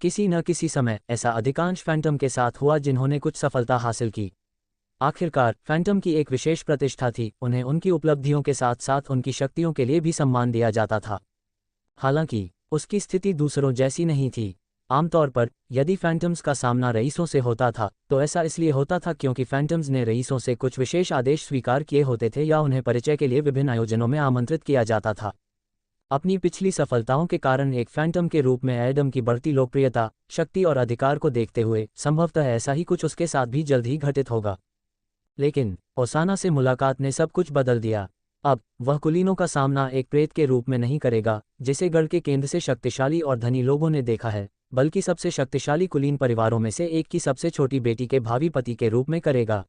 किसी न किसी समय ऐसा अधिकांश फैंटम के साथ हुआ जिन्होंने कुछ सफलता हासिल की। आखिरकार फैंटम की एक विशेष प्रतिष्ठा थी, उन्हें उनकी उपलब्धियों के साथ साथ उनकी शक्तियों के लिए भी सम्मान दिया जाता था। हालांकि उसकी स्थिति दूसरों जैसी नहीं थी। आमतौर पर यदि फैंटम्स का सामना रईसों से होता था तो ऐसा इसलिए होता था क्योंकि फैंटम्स ने रईसों से कुछ विशेष आदेश स्वीकार किए होते थे या उन्हें परिचय के लिए विभिन्न आयोजनों में आमंत्रित किया जाता था। अपनी पिछली सफलताओं के कारण एक फैंटम के रूप में एडम की बढ़ती लोकप्रियता, शक्ति और अधिकार को देखते हुए संभवतः ऐसा ही कुछ उसके साथ भी जल्द ही घटित होगा। लेकिन ओसाना से मुलाकात ने सब कुछ बदल दिया। अब वह कुलीनों का सामना एक प्रेत के रूप में नहीं करेगा जिसे गढ़ के केंद्र से शक्तिशाली और धनी लोगों ने देखा है, बल्कि सबसे शक्तिशाली कुलीन परिवारों में से एक की सबसे छोटी बेटी के भावी पति के रूप में करेगा।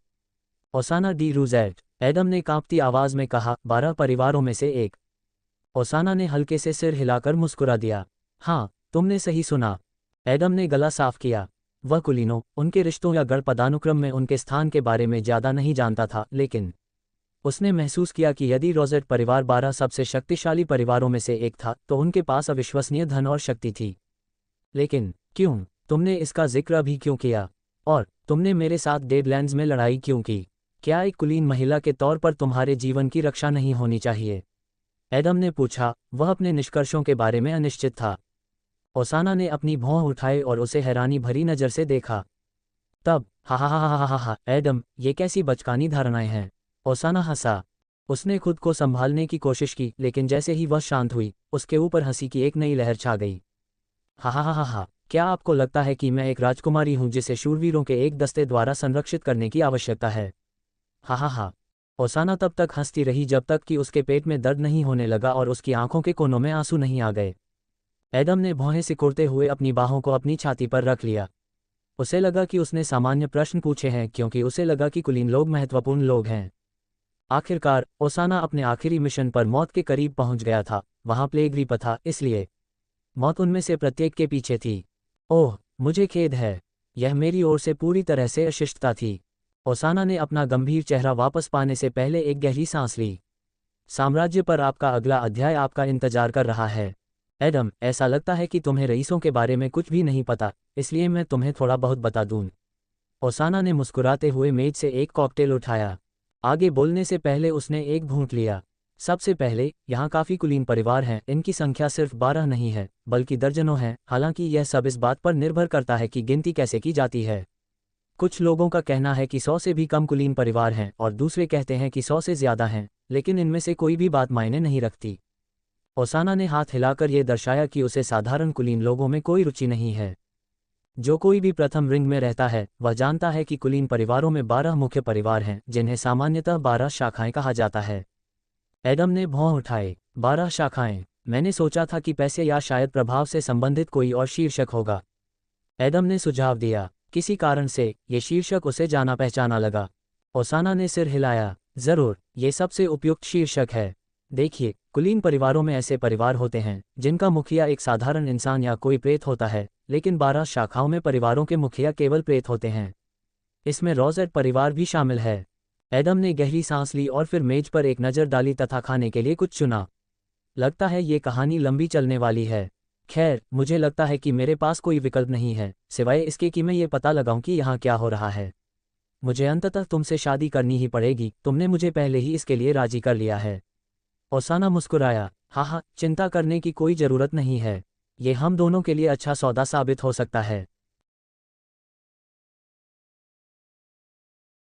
ओसाना डी रूज़ेट, एडम ने कांपती आवाज में कहा, 12 परिवारों में से एक। ओसाना ने हल्के से सिर हिलाकर मुस्कुरा दिया। हाँ, तुमने सही सुना। एडम ने गला साफ किया। वह कुलीनों, उनके रिश्तों या गढ़ पदानुक्रम में उनके स्थान के बारे में ज़्यादा नहीं जानता था, लेकिन उसने महसूस किया कि यदि रोजेट परिवार 12 सबसे शक्तिशाली परिवारों में से एक था तो उनके पास अविश्वसनीय धन और शक्ति थी। लेकिन क्यों? तुमने इसका जिक्र अभी क्यों किया? और तुमने मेरे साथ डेडलैंड्स में लड़ाई क्यों की? क्या एक कुलीन महिला के तौर पर तुम्हारे जीवन की रक्षा नहीं होनी चाहिए? एडम ने पूछा। वह अपने निष्कर्षों के बारे में अनिश्चित था। ओसाना ने अपनी भौं उठाई और उसे हैरानी भरी नज़र से देखा। तब हा हा हा हा हा हा, एडम, ये कैसी बचकानी धारणाएं हैं? ओसाना हंसा। उसने खुद को संभालने की कोशिश की, लेकिन जैसे ही वह शांत हुई उसके ऊपर हंसी की एक नई लहर छा गई। हा हा हा हा, क्या आपको लगता है कि मैं एक राजकुमारी हूं जिसे शूरवीरों के एक दस्ते द्वारा संरक्षित करने की आवश्यकता है? हा हा हा। ओसाना तब तक हंसती रही जब तक कि उसके पेट में दर्द नहीं होने लगा और उसकी आंखों के कोनों में आंसू नहीं आ गए। एडम ने भौहें सिकुड़ते हुए अपनी बाहों को अपनी छाती पर रख लिया। उसे लगा कि उसने सामान्य प्रश्न पूछे हैं क्योंकि उसे लगा कि कुलीन लोग महत्वपूर्ण लोग हैं। आखिरकार ओसाना अपने आखिरी मिशन पर मौत के करीब पहुंच गया था। वहां प्लेग रीपर था, इसलिए मौत उनमें से प्रत्येक के पीछे थी। ओह, मुझे खेद है। यह मेरी ओर से पूरी तरह से अशिष्टता थी। ओसाना ने अपना गंभीर चेहरा वापस पाने से पहले एक गहरी सांस ली। साम्राज्य पर आपका अगला अध्याय आपका इंतजार कर रहा है। एडम, ऐसा लगता है कि तुम्हें रईसों के बारे में कुछ भी नहीं पता, इसलिए मैं तुम्हें थोड़ा बहुत बता दूं। ओसाना ने मुस्कुराते हुए मेज से एक कॉकटेल उठाया। आगे बोलने से पहले उसने एक घूंट लिया। सबसे पहले, यहाँ काफ़ी कुलीन परिवार हैं, इनकी संख्या सिर्फ 12 नहीं है बल्कि दर्जनों हैं। हालांकि यह सब इस बात पर निर्भर करता है कि गिनती कैसे की जाती है। कुछ लोगों का कहना है कि 100 से भी कम कुलीन परिवार हैं और दूसरे कहते हैं कि 100 से ज़्यादा हैं, लेकिन इनमें से कोई भी बात मायने नहीं रखती। ओसाना ने हाथ हिलाकर यह दर्शाया कि उसे साधारण कुलीन लोगों में कोई रुचि नहीं है। जो कोई भी प्रथम रिंग में रहता है वह जानता है कि कुलीन परिवारों में 12 मुख्य परिवार हैं जिन्हें सामान्यतः 12 शाखाएं कहा जाता है। एडम ने भौं उठाए। 12 शाखाएं। मैंने सोचा था कि पैसे या शायद प्रभाव से संबंधित कोई और शीर्षक होगा। एडम ने सुझाव दिया। किसी कारण से ये शीर्षक उसे जाना पहचाना लगा। ओसाना ने सिर हिलाया। जरूर, ये सबसे उपयुक्त शीर्षक है। देखिए, कुलीन परिवारों में ऐसे परिवार होते हैं जिनका मुखिया एक साधारण इंसान या कोई प्रेत होता है, लेकिन 12 शाखाओं में परिवारों के मुखिया केवल प्रेत होते हैं। इसमें रोजेट परिवार भी शामिल है। एडम ने गहरी सांस ली और फिर मेज पर एक नज़र डाली तथा खाने के लिए कुछ चुना। लगता है ये कहानी लंबी चलने वाली है। खैर, मुझे लगता है कि मेरे पास कोई विकल्प नहीं है सिवाय इसके कि मैं ये पता लगाऊं कि यहाँ क्या हो रहा है। मुझे अंततः तुमसे शादी करनी ही पड़ेगी। तुमने मुझे पहले ही इसके लिए राजी कर लिया है। ओसाना मुस्कुराया। हाँ, चिंता करने की कोई ज़रूरत नहीं है। ये हम दोनों के लिए अच्छा सौदा साबित हो सकता है।